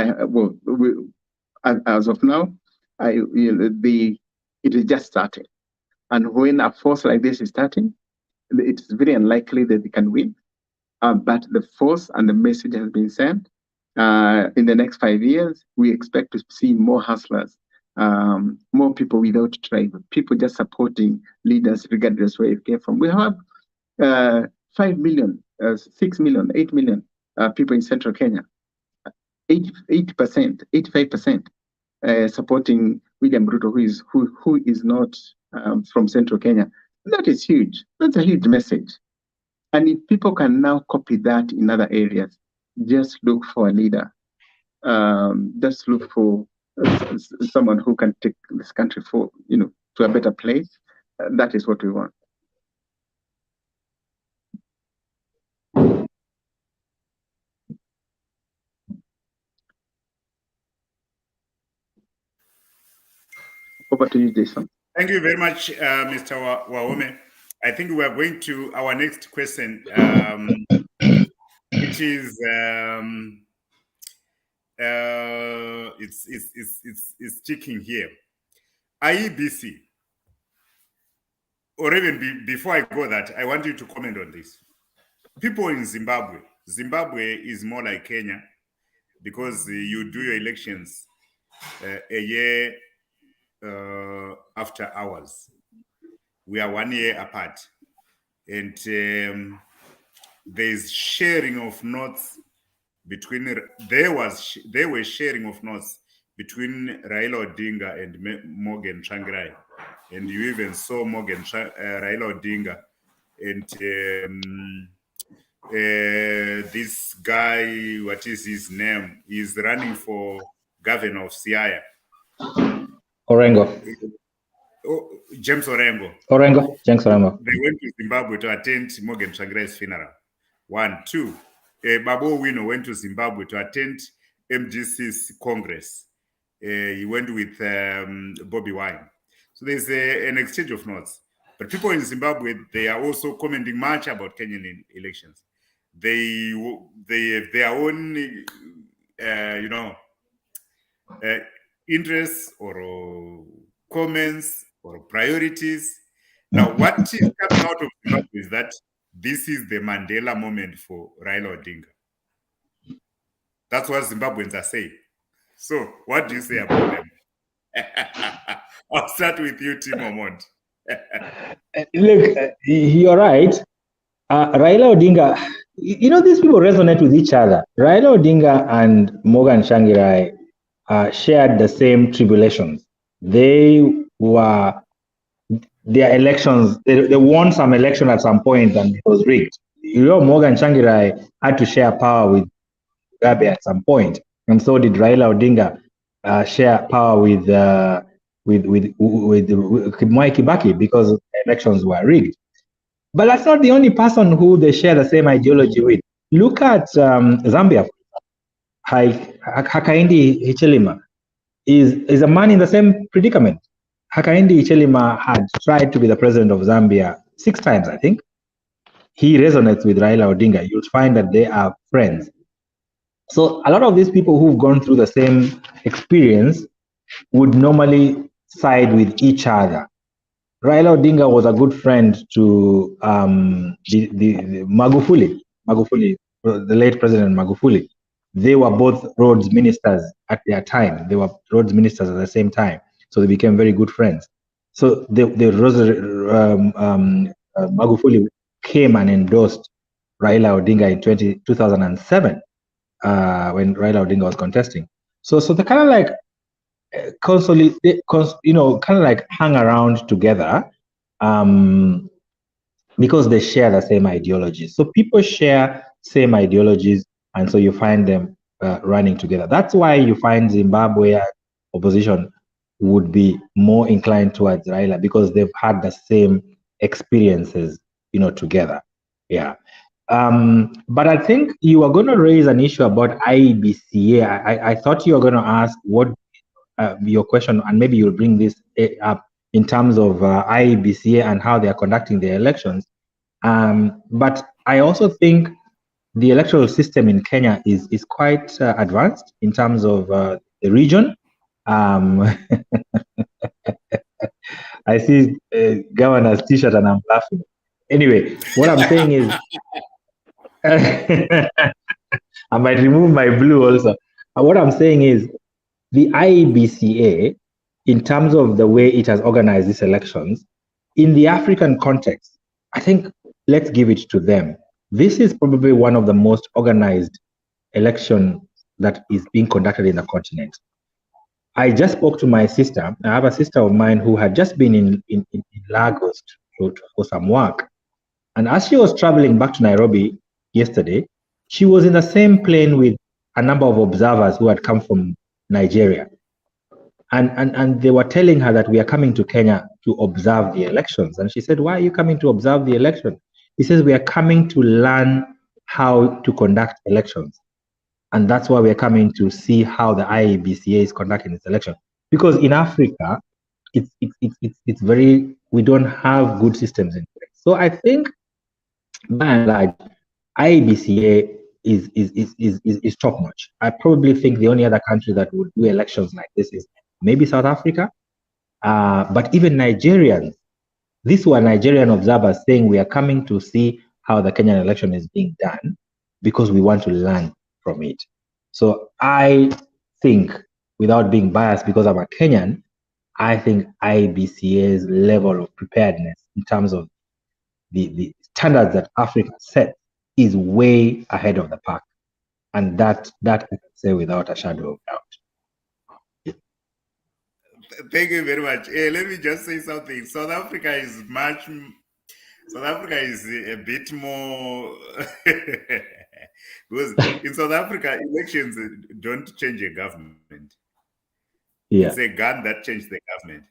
as of now, it is just starting. And when a force like this is starting, it is very unlikely that they can win. But the force and the message has been sent. In the next 5 years, we expect to see more hustlers, more people without tribe, people just supporting leaders regardless where it came from. We have 5 million, 6 million, 8 million people in central Kenya. 8%, 85% supporting William Ruto, who is not from central Kenya. That is huge. That's a huge message. And if people can now copy that in other areas, just look for a leader. Just look for someone who can take this country to a better place. That is what we want. Over to you, Jason. Thank you very much, Mr. Wahome. I think we are going to our next question, which is it's sticking here. IEBC, or even before I go that, I want you to comment on this. People in Zimbabwe is more like Kenya because you do your elections a year after ours. We are 1 year apart, and there's sharing of notes between. There were sharing of notes between Raila Odinga and Morgan Tsvangirai, and you even saw Raila Odinga and this guy, what is his name? He's running for governor of Siaya. Orengo. James Orengo. James Orengo. They went to Zimbabwe to attend Morgan Tsvangirai's funeral. 1, 2. Babu Owino went to Zimbabwe to attend MGC's Congress. He went with Bobby Wine. So there's an exchange of notes. But people in Zimbabwe, they are also commenting much about Kenyan elections. They have their own, interests or comments or priorities. Now, what is coming out of Zimbabwe is that this is the Mandela moment for Raila Odinga. That's what Zimbabweans are saying. So, what do you say about them? I'll start with you, Tim Omondi. Look, you're right. Raila Odinga, these people resonate with each other. Raila Odinga and Morgan Tsvangirai shared the same tribulations. Their elections, they won some election at some point and it was rigged. Morgan Tsvangirai had to share power with Mugabe at some point, and so did Raila Odinga share power with Mwai Kibaki because elections were rigged. But that's not the only person who they share the same ideology with. Look at Zambia. Hakainde Hichilema is a man in the same predicament. Hakainde Hichilema had tried to be the president of Zambia 6 times, I think. He resonates with Raila Odinga. You'll find that they are friends. So a lot of these people who've gone through the same experience would normally side with each other. Raila Odinga was a good friend to the Magufuli, the late President Magufuli. They were both roads ministers at their time. They were roads ministers at the same time. So they became very good friends. So Magufuli came and endorsed Raila Odinga in 2007 when Raila Odinga was contesting. So they kind of like consolidate, kind of like hang around together because they share the same ideologies. So people share same ideologies, and so you find them running together. That's why you find Zimbabwe opposition would be more inclined towards Raila because they've had the same experiences, together. Yeah. But I think you were going to raise an issue about IEBCA. I thought you were going to ask what your question, and maybe you'll bring this up in terms of IEBCA and how they are conducting their elections. But I also think the electoral system in Kenya is quite advanced in terms of the region. I see Governor's T-shirt and I'm laughing. Anyway, what I'm saying is, I might remove my blue also. What I'm saying is, the IEBCA, in terms of the way it has organized these elections, in the African context, I think let's give it to them. This is probably one of the most organized elections that is being conducted in the continent. I just spoke to my sister. I have a sister of mine who had just been in Lagos for some work. And as she was traveling back to Nairobi yesterday, she was in the same plane with a number of observers who had come from Nigeria. And they were telling her that we are coming to Kenya to observe the elections. And she said, why are you coming to observe the election? He says, we are coming to learn how to conduct elections. And that's why we're coming to see how the IEBCA is conducting its election. Because in Africa, it's very, we don't have good systems in place. So I think, by and large, IEBCA is top notch. I probably think the only other country that would do elections like this is maybe South Africa. But even Nigerians, these were Nigerian observers saying we are coming to see how the Kenyan election is being done because we want to learn from it. So I think, without being biased because I'm a Kenyan, I think IBCA's level of preparedness in terms of the standards that Africa set is way ahead of the pack. And that I can say without a shadow of doubt. Thank you very much. Let me just say something. South Africa is a bit more because in South Africa, elections don't change a government. Yeah. It's a gun that changed the government.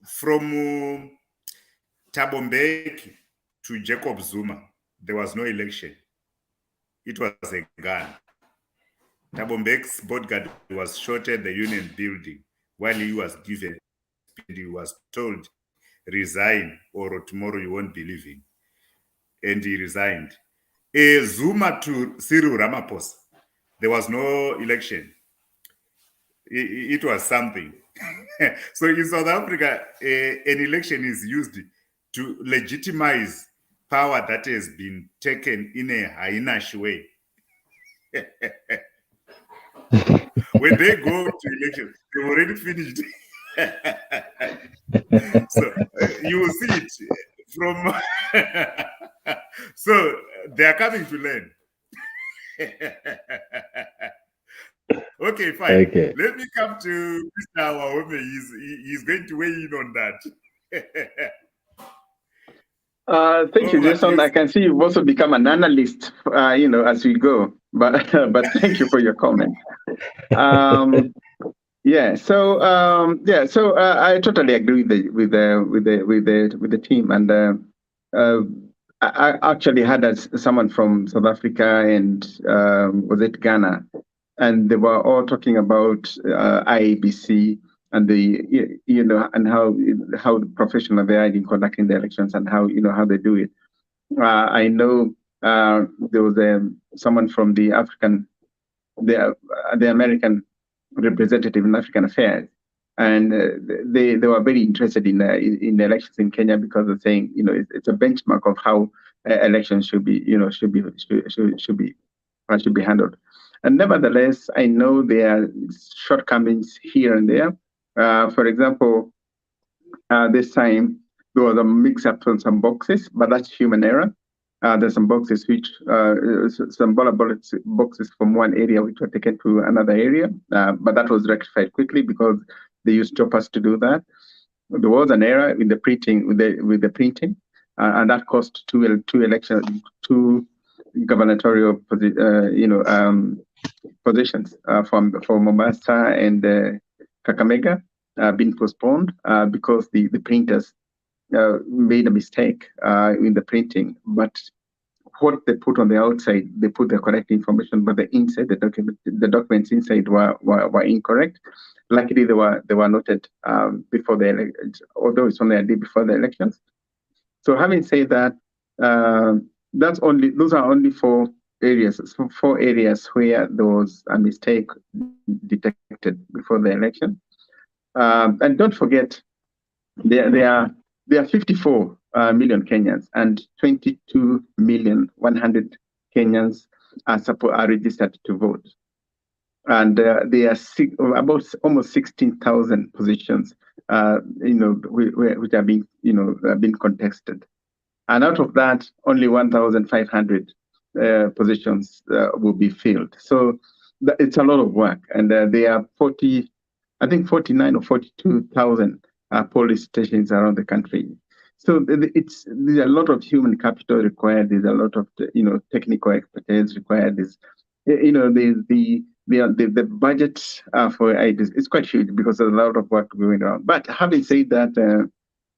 From Thabo Mbeki to Jacob Zuma, there was no election. It was a gun. Thabo Mbeki's bodyguard was shot at the Union Building while he was given. He was told, resign or tomorrow you won't be leaving. And he resigned. Zuma to Cyril Ramaphosa, there was no election. It was something. So in South Africa, an election is used to legitimize power that has been taken in a hyenash way. When they go to election, they've already finished. So you will see it from. So they are coming to learn. Okay, fine. Okay. Let me come to Mr. Wahome. He's going to weigh in on that. Thank you, Jason. I can see you've also become an analyst, as we go. But thank you for your comment. So I totally agree with the team, and I actually had someone from South Africa and was it Ghana, and they were all talking about IEBC and and how professional they are in conducting the elections and how they do it. I know there was someone from the American representative in African affairs, and they were very interested in the elections in Kenya because they're saying it's a benchmark of how elections should be handled. And nevertheless, I know there are shortcomings here and there. For example, this time there was a mix-up on some boxes, but that's human error. There's some boxes which some ballot boxes from one area which were taken to another area, but that was rectified quickly because they used choppers to do that. There was an error in the printing with the printing, and that cost two gubernatorial positions for Mombasa and Kakamega been postponed because the printers made a mistake in the printing. But what they put on the outside, they put the correct information, but the inside, the documents inside were incorrect. Luckily, they were noted before the elections, although it's only a day before the elections. So, having said that, those are only 4 areas. So 4 areas where there was a mistake detected before the election. And don't forget, there are 54 million Kenyans, and 22,100,000 Kenyans are registered to vote. And there are about almost 16,000 positions, which are being, been contested. And out of that, only 1,500 positions will be filled. So it's a lot of work. And there are 49 or 42,000 police stations around the country. So there's a lot of human capital required. There's a lot of technical expertise required. The budget for it is quite huge because there's a lot of work going on. But having said that,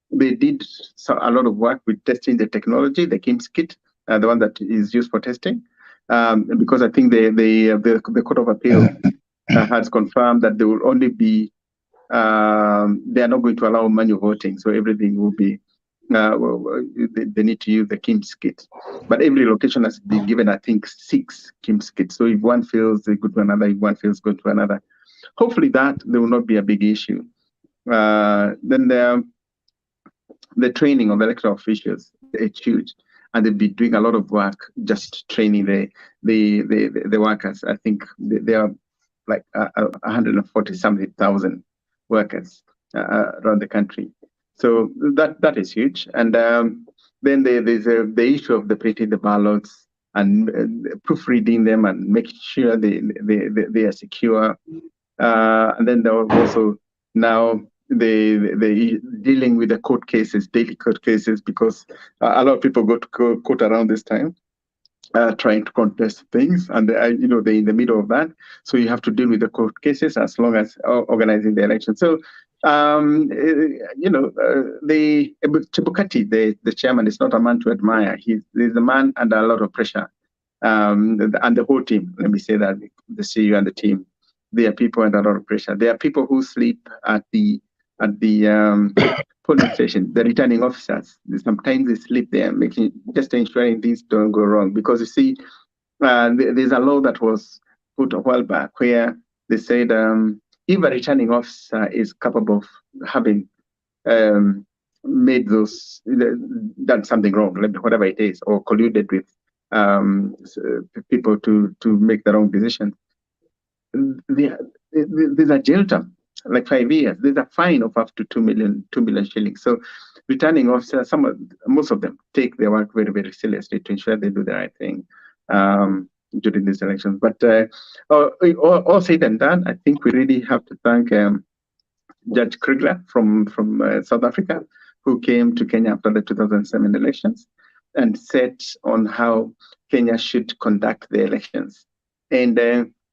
they did a lot of work with testing the technology, the KIMS kit, the one that is used for testing, because I think the Court of Appeal has confirmed that there will only be they are not going to allow manual voting, so everything will be they need to use the KIMS kit. But every location has been given, I think, 6 KIMS kits. So if one fails, they go to another. If one fails, go to another. Hopefully that there will not be a big issue. Then the training of electoral officials, it's huge, and they've been doing a lot of work just training the workers. I think they are like 140-something thousand workers around the country. So that is huge. And then there's the issue of the printing the ballots and proofreading them and making sure they are secure. And then there are also now they dealing with the court cases, daily court cases, because a lot of people go to court around this time. Trying to contest things, and they're in the middle of that. So you have to deal with the court cases as long as organizing the election. So, Chebukati, the chairman, is not a man to admire. He's a man under a lot of pressure, and the whole team. Let me say that the CEO and the team, they are people under a lot of pressure. There are people who sleep at the polling station, the returning officers. Sometimes they sleep there, just ensuring things don't go wrong. Because you see, there's a law that was put a while back where they said if a returning officer is capable of having made done something wrong, whatever it is, or colluded with people to make the wrong decision, there's a jail term. Like 5 years, there's a fine of up to 2 million shillings. So, returning officers, most of them take their work very, very seriously to ensure they do the right thing during these elections. But all said and done, I think we really have to thank Judge Kriegler from South Africa, who came to Kenya after the 2007 elections and set on how Kenya should conduct the elections. And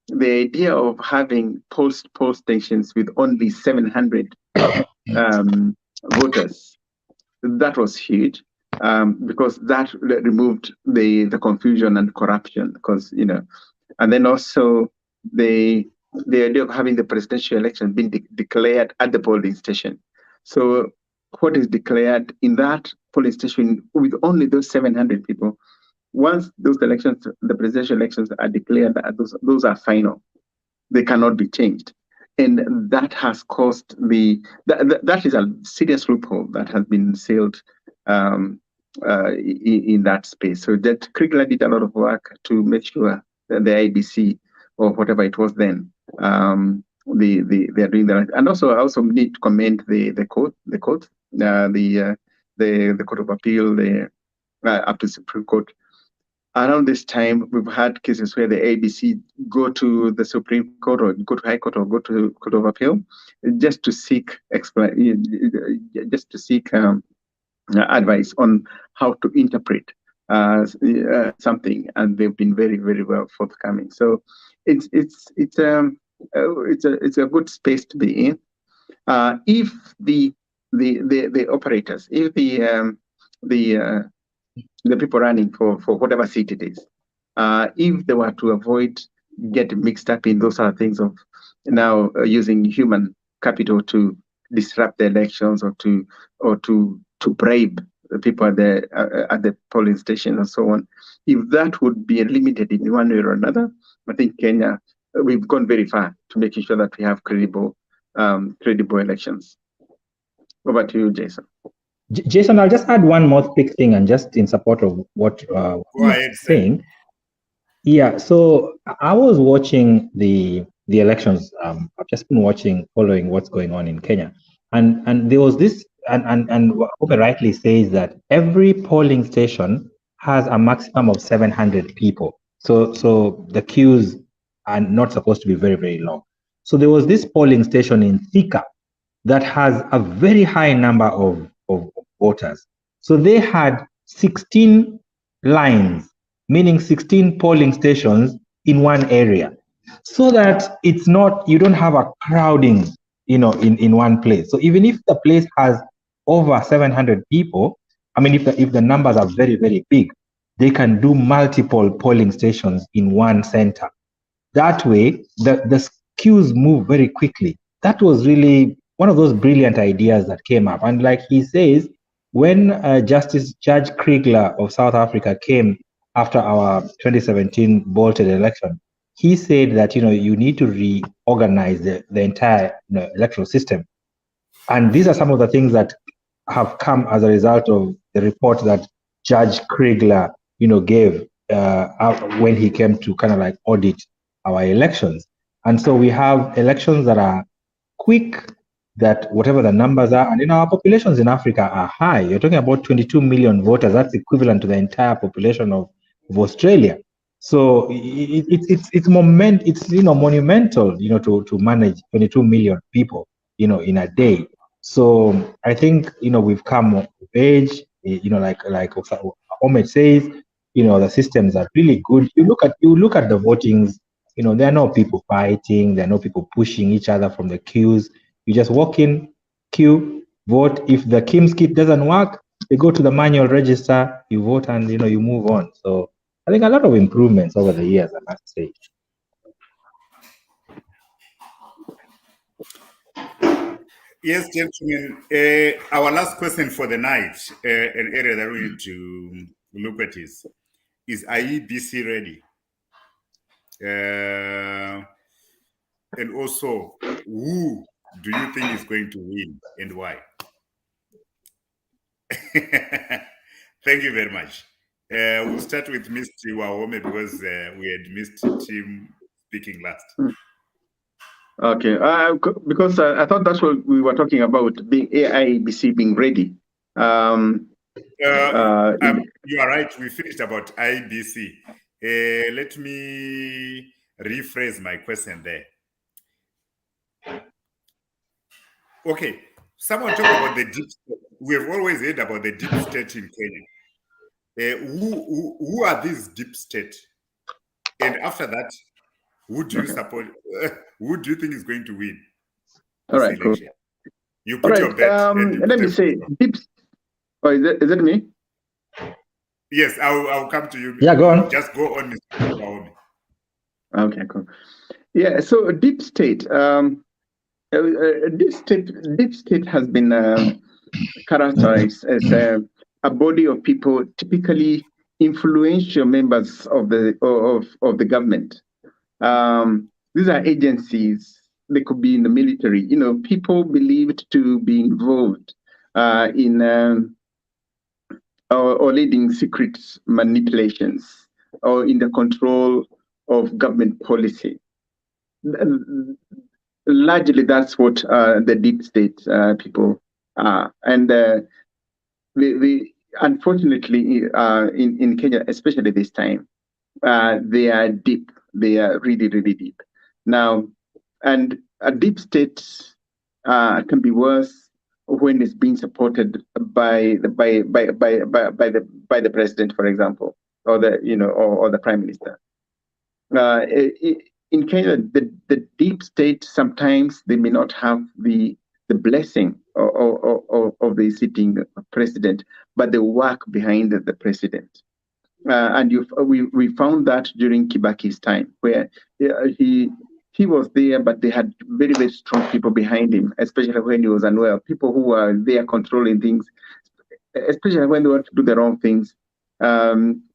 the idea of having poll stations with only 700 voters, that was huge, because that removed the confusion and corruption. Because and then also the idea of having the presidential election being declared at the polling station. So what is declared in that polling station with only those 700 people? Once those elections, the presidential elections, are declared, those are final. They cannot be changed. And that has caused that is a serious loophole that has been sealed in that space. So that Kriegler did a lot of work to make sure that the IBC, or whatever it was then, they are doing that. And also, I also need to commend the court, the Court of Appeal, up to the Supreme Court, around this time, we've had cases where the ABC go to the Supreme Court or go to High Court or go to Court of Appeal just to seek advice on how to interpret something, and they've been very, very well forthcoming. So it's a good space to be in. If the operators, if the people running for whatever seat it is, if they were to avoid getting mixed up in those other things of now using human capital to disrupt the elections or to bribe the people at the polling station and so on, if that would be limited in one way or another, I think Kenya, we've gone very far to making sure that we have credible elections. Over to you, Jason. Jason, I'll just add one more quick thing, and just in support of what you're saying. Yeah, so I was watching the elections. I've just been following what's going on in Kenya, and there was this, and Wahome rightly says that every polling station has a maximum of 700 people. So the queues are not supposed to be very, very long. So there was this polling station in Thika that has a very high number of voters. So they had 16 lines, meaning 16 polling stations in one area, so that it's not, you don't have a crowding, in one place. So even if the place has over 700 people, I mean, if the numbers are very, very big, they can do multiple polling stations in one center. That way, the queues move very quickly. That was really one of those brilliant ideas that came up. And like he says, when Justice Judge Kriegler of South Africa came after our 2017 bolted election, he said that, you need to reorganize the entire electoral system. And these are some of the things that have come as a result of the report that Judge Kriegler, gave when he came to kind of like audit our elections. And so we have elections that are quick, that whatever the numbers are, and our populations in Africa are high. You're talking about 22 million voters. That's equivalent to the entire population of Australia. So it's monumental, to manage 22 million people, in a day. So I think, we've come of age, like Ahmed says, the systems are really good. You look at the votings, there are no people fighting, there are no people pushing each other from the queues. You just walk in, queue, vote. If the KIMS kit doesn't work, you go to the manual register, you vote, and you move on. So I think a lot of improvements over the years, I must say. Yes, gentlemen. Our last question for the night, an area that we need to look at is IEBC ready? And also, who do you think is going to win and why? Thank you very much. We'll start with Mr. Wahome because we had missed him speaking last. Okay, because I thought that's what we were talking about, being IEBC being ready. You are right. We finished about IEBC. Let me rephrase my question there. Okay, someone talked about the deep state. We have always heard about the deep state in Kenya. Who are these deep state? And after that, who do you support? Who do you think is going to win? All right, cool. You put your bet. Let me say, deep. Oh, is it me? Yes, I'll come to you. Yeah, go on. Just go on, Mr. Wahome. Okay, cool. Yeah, so deep state. Deep state has been characterized as a body of people, typically influential members of the government. These are agencies. They could be in the military. People believed to be involved in or leading secret manipulations or in the control of government policy. Largely, that's what the deep state people are. And unfortunately, in Kenya, especially this time, they are deep. They are really, really deep. Now, and a deep state can be worse when it's being supported by the president, for example, or or the prime minister. In Kenya, the deep state sometimes they may not have the blessing of the sitting president, but the work behind the president. And we found that during Kibaki's time, where he was there, but they had very, very strong people behind him, especially when he was unwell. People who were there controlling things, especially when they want to do the wrong things,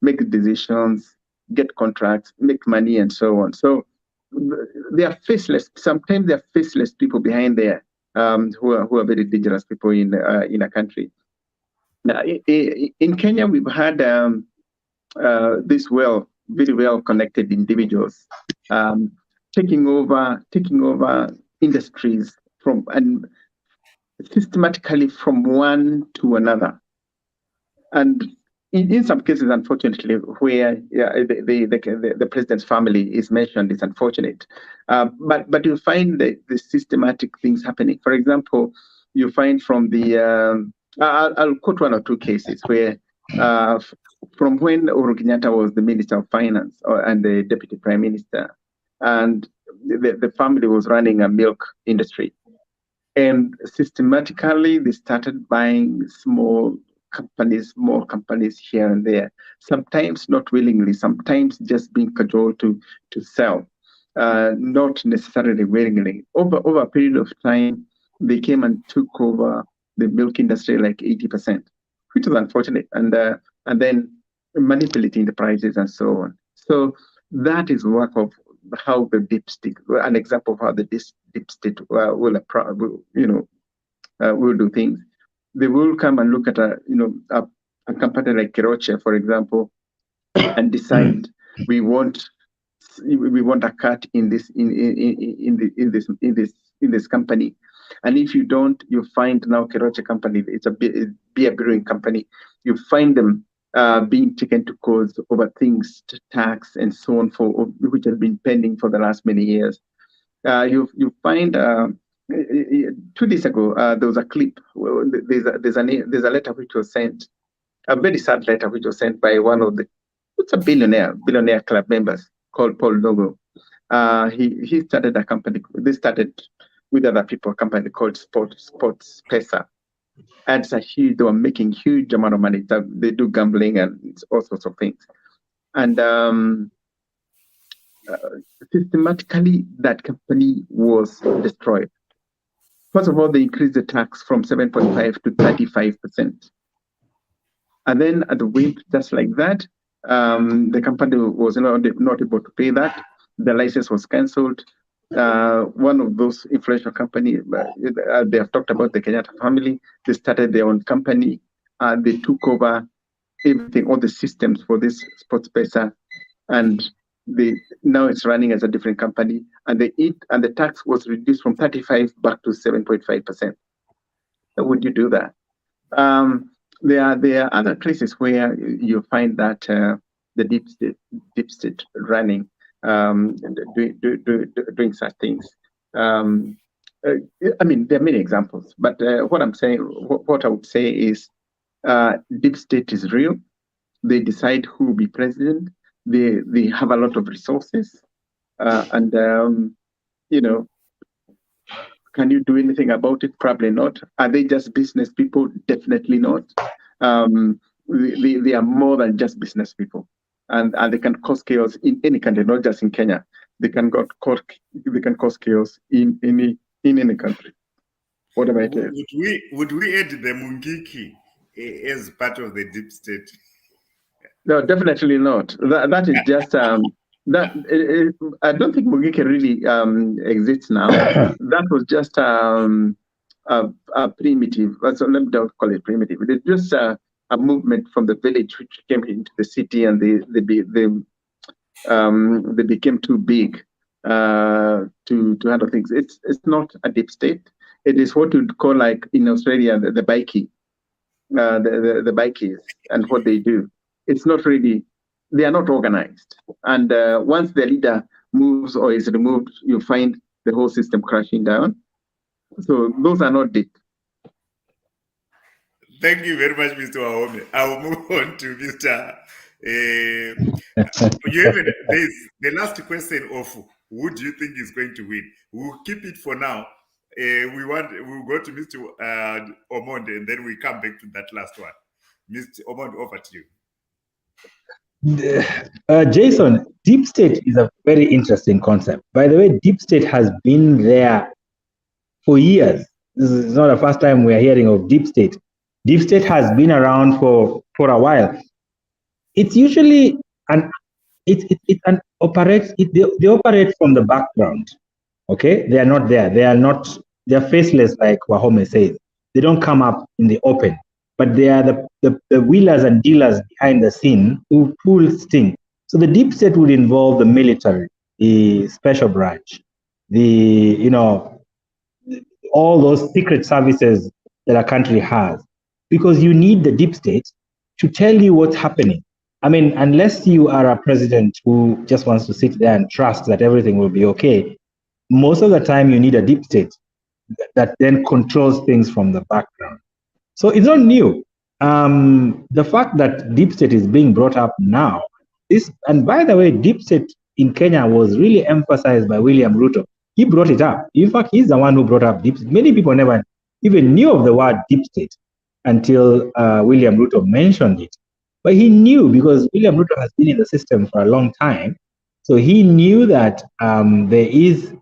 make decisions, get contracts, make money, and so on. So they are faceless. Sometimes they are faceless people behind there who are very dangerous people in a country. Now, in Kenya, we've had these very well connected individuals taking over industries and systematically from one to another. And in some cases, unfortunately, where the president's family is mentioned, it's unfortunate. But you find the systematic things happening. For example, you find from the I'll quote one or two cases where from when Uhuru Kenyatta was the Minister of Finance and the Deputy Prime Minister, and the family was running a milk industry, and systematically they started buying small companies here and there, sometimes not willingly, sometimes just being cajoled to sell, not necessarily willingly. Over a period of time, they came and took over the milk industry like 80%, which is unfortunate, and then manipulating the prices and so on. So that is work of how the deep state, an example of how the deep state will do things. They will come and look at a company like Keroche, for example, and decide we want a cut in this company. And if you don't, you find now Keroche company, it's a beer brewing company. You find them being taken to court over things, tax and so on, which has been pending for the last many years. You find 2 days ago there was a clip. There's a letter which was sent, a very sad letter which was sent by one of it's a billionaire club members called Paul Nogo. He started a company. They started with other people a company called Sports Pesa. And they were making huge amount of money. They do gambling and all sorts of things. And systematically, that company was destroyed. First of all, they increased the tax from 7.5 to 35%. And then at the whim, just like that, the company was not able to pay that. The license was cancelled. One of those influential companies, they have talked about the Kenyatta family. They started their own company. They took over everything, all the systems for this Sports Pesa, and now it's running as a different company. And the tax was reduced from 35 back to 7.5%. Would you do that? There are other places where you find that the deep state running, doing such things. I mean, there are many examples, but what I would say is, deep state is real. They decide who will be president. They have a lot of resources, and can you do anything about it? Probably not. Are they just business people? Definitely not. They are more than just business people, and they can cause chaos in any country, not just in Kenya. They can cause chaos in any country, whatever it is. Would we add the Mungiki as part of the deep state? No, definitely not. That is just I don't think Mungiki really exists now. That was just a primitive. So let me don't call it primitive. It's just a movement from the village which came into the city, and they became too big to handle things. It's not a deep state. It is what you'd call, like in Australia, the bikie. the bikies and what they do. It's not really, they are not organized. And once the leader moves or is removed, you find the whole system crashing down. So those are not deep. Thank you very much, Mr. Wahome. I'll move on to Mr. There's the last question of who do you think is going to win? We'll keep it for now. We'll go to Mr. Omondi, and then we come back to that last one. Mr. Omondi, over to you. Jason, deep state is a very interesting concept. By the way, deep state has been there for years. This is not the first time we are hearing of deep state. Deep state has been around for a while. It's usually they operate from the background. Okay, they are not there. They're faceless, like Wahome says. They don't come up in the open, but they are the wheelers and dealers behind the scene who pull string. So the deep state would involve the military, the special branch, all those secret services that a country has, because you need the deep state to tell you what's happening. I mean, unless you are a president who just wants to sit there and trust that everything will be okay, most of the time you need a deep state that then controls things from the background. So it's not new. The fact that deep state is being brought up now, and by the way, deep state in Kenya was really emphasized by William Ruto. He brought it up. In fact, he's the one who brought up deep state. Many people never even knew of the word deep state until William Ruto mentioned it. But he knew, because William Ruto has been in the system for a long time. So he knew that there is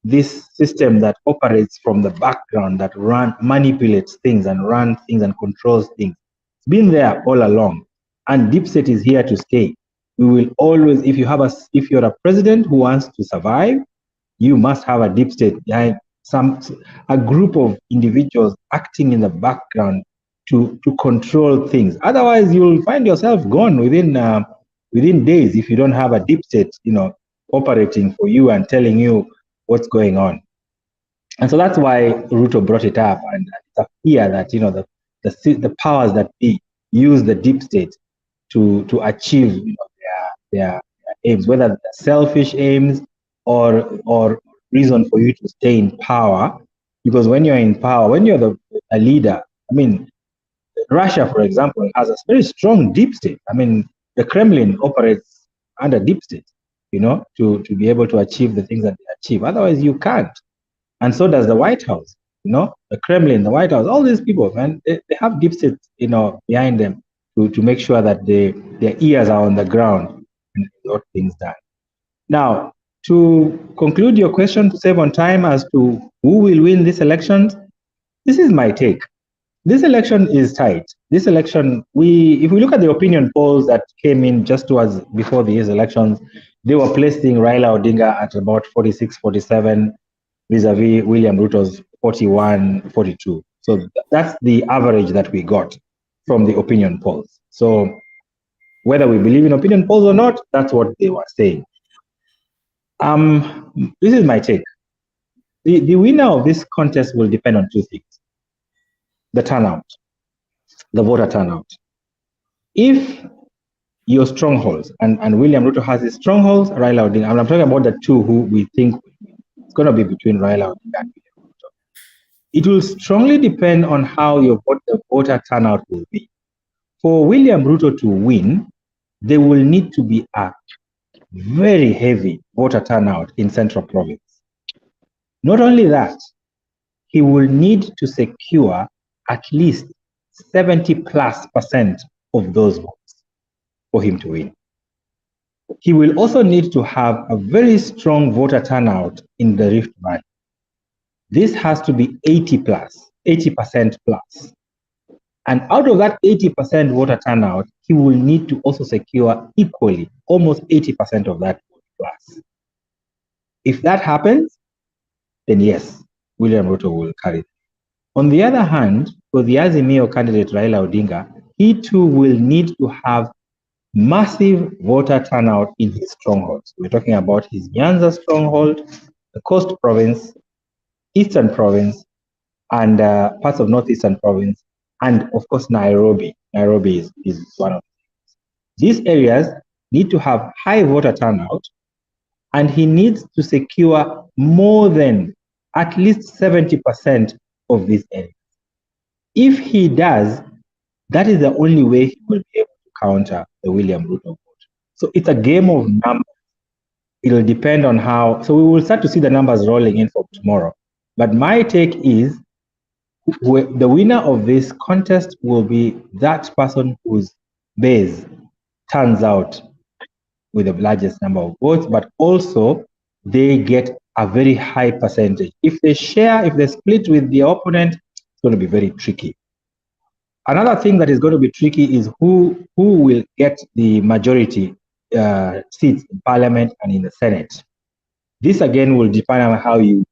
this system that operates from the background, that manipulates things and runs things and controls things. It's been there all along. And deep state is here to stay. We will always, if you're a president who wants to survive, you must have a deep state behind a group of individuals acting in the background to control things. Otherwise, you'll find yourself gone within days if you don't have a deep state, operating for you and telling you what's going on. And so that's why Ruto brought it up, and it's a fear that the powers that be use the deep state to achieve their aims, whether they're selfish aims or reason for you to stay in power. Because when you're in power, when you're a leader, I mean, Russia, for example, has a very strong deep state. I mean, the Kremlin operates under deep state, to be able to achieve the things that they achieve. Otherwise, you can't. And so does the White House, the Kremlin, the White House, all these people, man, they have deep state, behind them to make sure that their ears are on the ground and got things done. Now, to conclude your question, to save on time as to who will win this election, this is my take. This election is tight. This election, if we look at the opinion polls that came in just before these elections, they were placing Raila Odinga at about 46, 47, vis-a-vis William Ruto's 41, 42. So that's the average that we got from the opinion polls. So whether we believe in opinion polls or not, that's what they were saying. This is my take. The winner of this contest will depend on two things. The turnout, the voter turnout. If your strongholds, and William Ruto has his strongholds, Raila Odinga, and I'm talking about the two who we think it's going to be between Raila Odinga and William Ruto. It will strongly depend on how the voter turnout will be. For William Ruto to win, there will need to be a very heavy voter turnout in Central Province. Not only that, he will need to secure at least 70+% of those votes for him to win. He will also need to have a very strong voter turnout in the Rift Valley. This has to be 80% plus. And out of that 80% voter turnout, he will need to also secure equally, almost 80% of that vote plus. If that happens, then yes, William Ruto will carry it. On the other hand, for the Azimio candidate Raila Odinga, he too will need to have massive voter turnout in his strongholds. We're talking about his Nyanza stronghold, the Coast Province, Eastern Province, and parts of Northeastern Province, and of course Nairobi. Nairobi is one of these areas need to have high voter turnout, and he needs to secure more than at least 70% of these areas. If he does, that is the only way he will be able to counter the William Ruto vote. So it's a game of numbers. It'll depend on how. So we will start to see the numbers rolling in for tomorrow. But my take is the winner of this contest will be that person whose base turns out with the largest number of votes, but also they get a very high percentage. If they split with the opponent, it's going to be very tricky. Another thing that is going to be tricky is who will get the majority seats in Parliament and in the Senate. This again will depend on how you.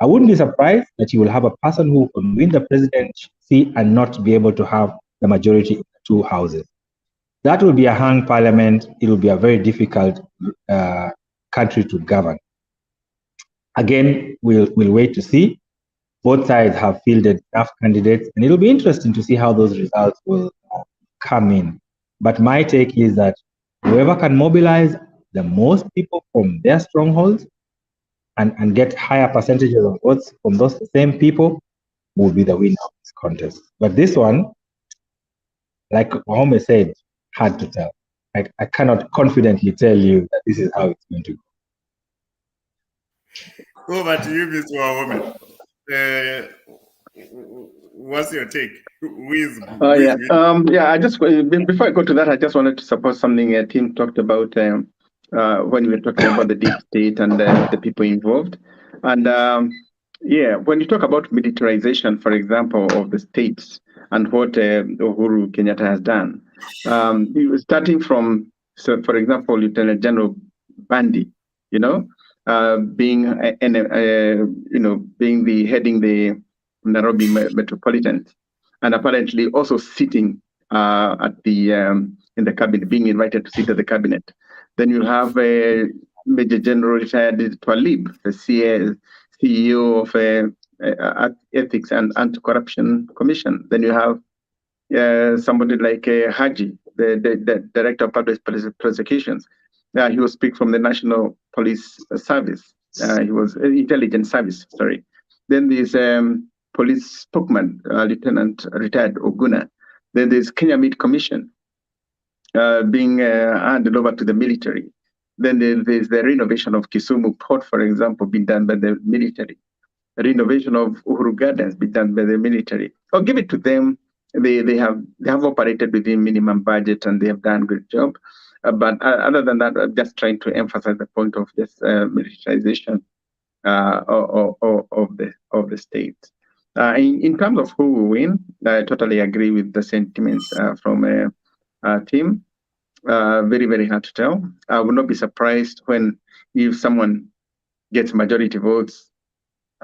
I wouldn't be surprised that you will have a person who can win the presidency and not be able to have the majority in the two houses. That will be a hung parliament. It will be a very difficult country to govern. Again, we'll wait to see. Both sides have fielded enough candidates, and it'll be interesting to see how those results will come in. But my take is that whoever can mobilize the most people from their strongholds and get higher percentages of votes from those same people will be the winner of this contest. But this one, like Wahome said, hard to tell. I cannot confidently tell you that this is how it's going to go. Over to you, Mr. Wahome. What's your take? I just before I go to that, I just wanted to support something Tim talked about when we were talking about the deep state and the people involved. And when you talk about militarization, for example, of the states and what Uhuru Kenyatta has done, starting from, so for example, Lieutenant General Bandi, being heading the Nairobi Metropolitan, and apparently also sitting at the in the cabinet, being invited to sit at the cabinet. Then you have Major General retired Twalib, the CEO of Ethics and Anti-Corruption Commission. Then you have somebody like Haji, the Director of Public Prosecutions. He will speak from the National Police Service. He was Intelligence Service, sorry. Then there's police spokesman, Lieutenant retired Oguna. Then there's Kenya Meat Commission being handed over to the military. Then there's the renovation of Kisumu Port, for example, being done by the military. The renovation of Uhuru Gardens being done by the military. I'll give it to them. They have operated within minimum budget and they have done a good job. But other than that, I'm just trying to emphasize the point of this militarization of the state. In terms of who will win, I totally agree with the sentiments from Tim. Very, very hard to tell. I would not be surprised if someone gets majority votes,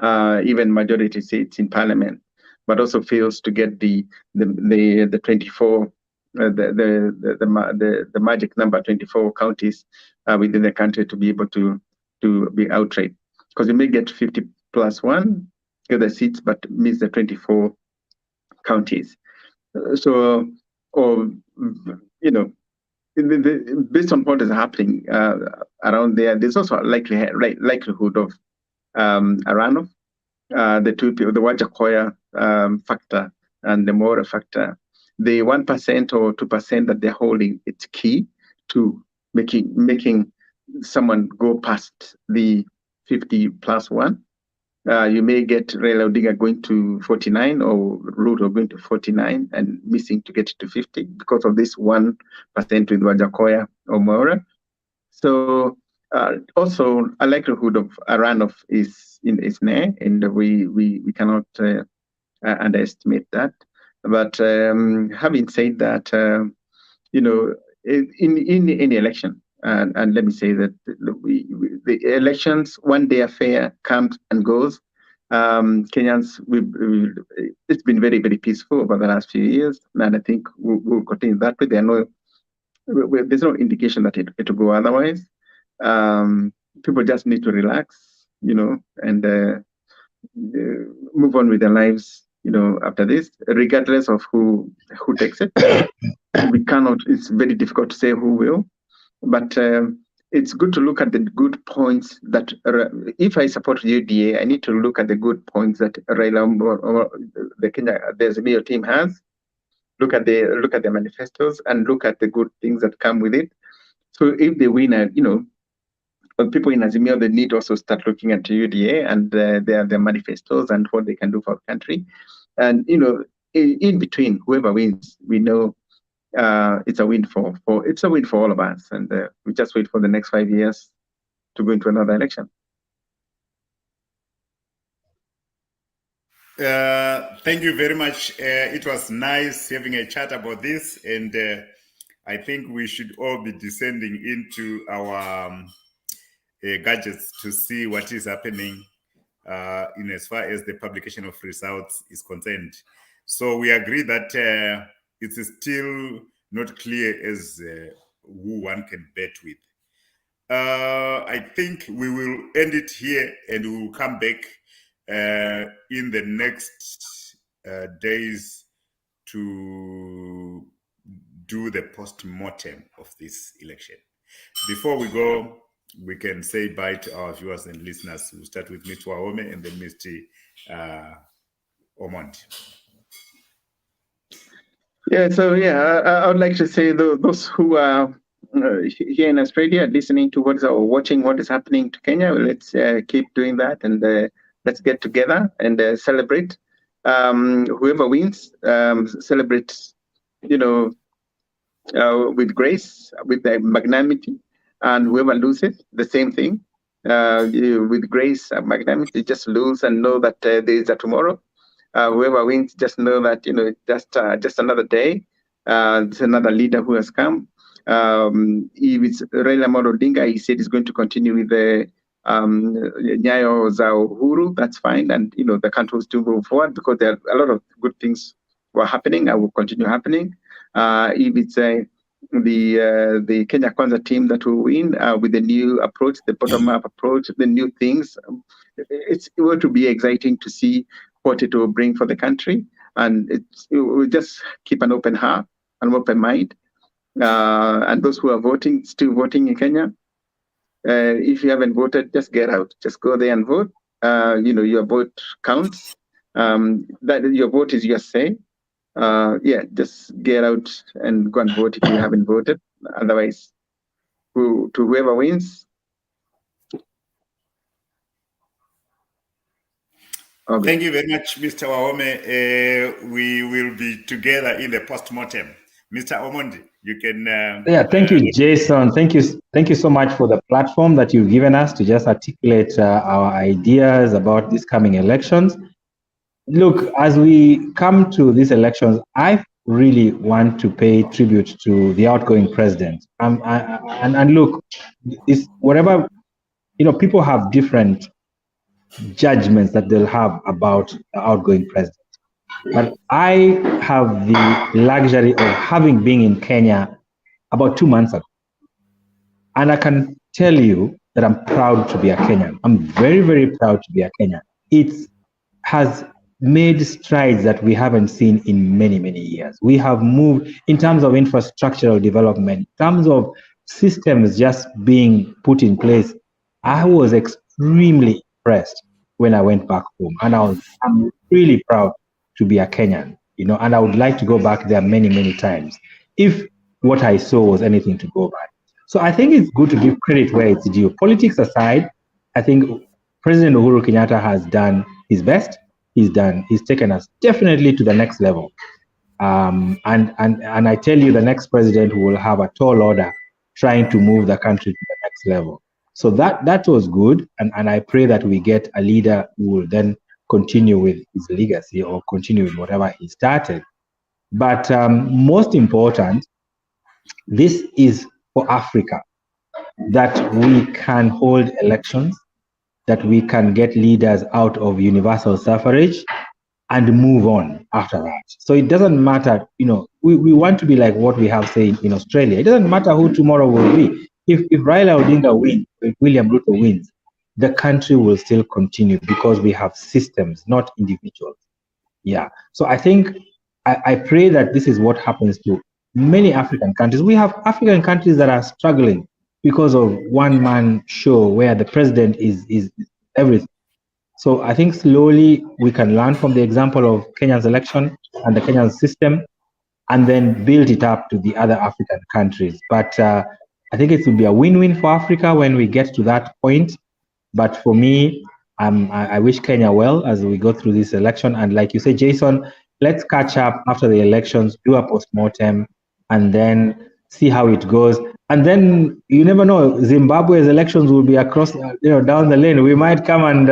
even majority seats in parliament, but also fails to get the 24, the magic number 24 counties within the country to be able to be outright. Because you may get 50 plus one, get the seats, but miss the 24 counties. So, or based on what is happening around there, there's also a likelihood of a runoff. The two people, the Wajakoya factor and the Mora factor, the 1% or 2% that they're holding, it's key to making someone go past the 50 plus one. You may get Raila Odinga going to 49 or Ruto going to 49 and missing to get to 50 because of this 1% with Wajakoya or Mora. So also a likelihood of a runoff is there, and we cannot underestimate that. But having said that, in any election, and let me say that the elections, one day affair, comes and goes. Kenyans, it's been very, very peaceful over the last few years, and I think we'll continue that way. There's no indication that it will go otherwise. People just need to relax, and move on with their lives, after this, regardless of who takes it. We cannot. It's very difficult to say who will, but it's good to look at the good points that. If I support UDA, I need to look at the good points that Raila or the Azimio team has. Look at their manifestos and look at the good things that come with it. So if they win, people in Azimio, they need to also start looking at UDA and their manifestos and what they can do for the country. And in between, whoever wins, we know it's a win for all of us. And we just wait for the next 5 years to go into another election. Thank you very much. It was nice having a chat about this, and I think we should all be descending into our gadgets to see what is happening in as far as the publication of results is concerned. So we agree that it is still not clear as who one can bet with. I think we will end it here, and we will come back in the next days to do the post-mortem of this election. Before we go, we can say bye to our viewers and listeners. We'll start with Mr. Wahome and then Mr. Omondi. Yeah, so I would like to say those who are here in Australia listening to or watching what is happening to Kenya, let's keep doing that, and let's get together and celebrate. Whoever wins, celebrate, with grace, with the magnanimity, and whoever loses, the same thing. With grace and magnanimity, just lose and know that there is a tomorrow. Whoever wins, just know that just another day. It's another leader who has come. If it's Raila Amolo Odinga, he said he's going to continue with the Nyayo za Uhuru. That's fine, and the country will still move forward because there are a lot of good things were happening and will continue happening. If it's the Kenya Kwanza team that will win with the new approach, the bottom-up approach, the new things, it will be exciting to see what it will bring for the country, and it will just keep an open heart and open mind. And those who are still voting in Kenya, if you haven't voted, just get out. Just go there and vote. Your vote counts. That your vote is your say. Just get out and go and vote if you haven't voted. Otherwise, to whoever wins. Okay. Thank you very much, Mr. Wahome. We will be together in the post-mortem. Mr. Omondi, you can... thank you, Jason. Thank you so much for the platform that you've given us to just articulate our ideas about these coming elections. Look, as we come to these elections, I really want to pay tribute to the outgoing president. And look, it's whatever, people have different judgments that they'll have about the outgoing president. But I have the luxury of having been in Kenya about 2 months ago. And I can tell you that I'm proud to be a Kenyan. I'm very, very proud to be a Kenyan. It has made strides that we haven't seen in many, many years. We have moved in terms of infrastructural development, in terms of systems just being put in place. I was extremely impressed when I went back home, and I'm really proud to be a Kenyan, and I would like to go back there many, many times if what I saw was anything to go by. So I think it's good to give credit where it's due. Politics aside, I think President Uhuru Kenyatta has done his best. He's taken us definitely to the next level. And I tell you, the next president will have a tall order trying to move the country to the next level. So that was good. And I pray that we get a leader who will then continue with his legacy or continue with whatever he started. But most important, this is for Africa, that we can hold elections, that we can get leaders out of universal suffrage and move on after that. So it doesn't matter, we want to be like what we have said in Australia. It doesn't matter who tomorrow will be. If Raila Odinga wins, if William Ruto wins, the country will still continue because we have systems, not individuals. Yeah. So I think I pray that this is what happens to many African countries. We have African countries that are struggling because of one-man show where the president is everything. So I think slowly we can learn from the example of Kenya's election and the Kenyan system, and then build it up to the other African countries. But I think it will be a win-win for Africa when we get to that point. But for me, I wish Kenya well as we go through this election. And like you say, Jason, let's catch up after the elections, do a postmortem, and then see how it goes. And then you never know, Zimbabwe's elections will be across, down the lane. We might come and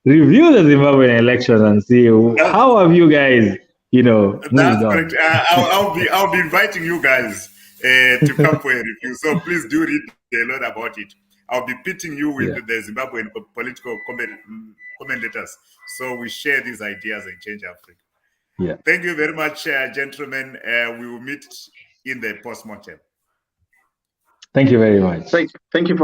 review the Zimbabwean elections and see how have you guys, moved That's on. correct. I'll be inviting you guys to come for a review. So please do read a lot about it. I'll be pitting you with the Zimbabwean political commentators. So we share these ideas and change Africa. Yeah. Thank you very much, gentlemen. We will meet in the postmortem. Thank you very much. Thank you for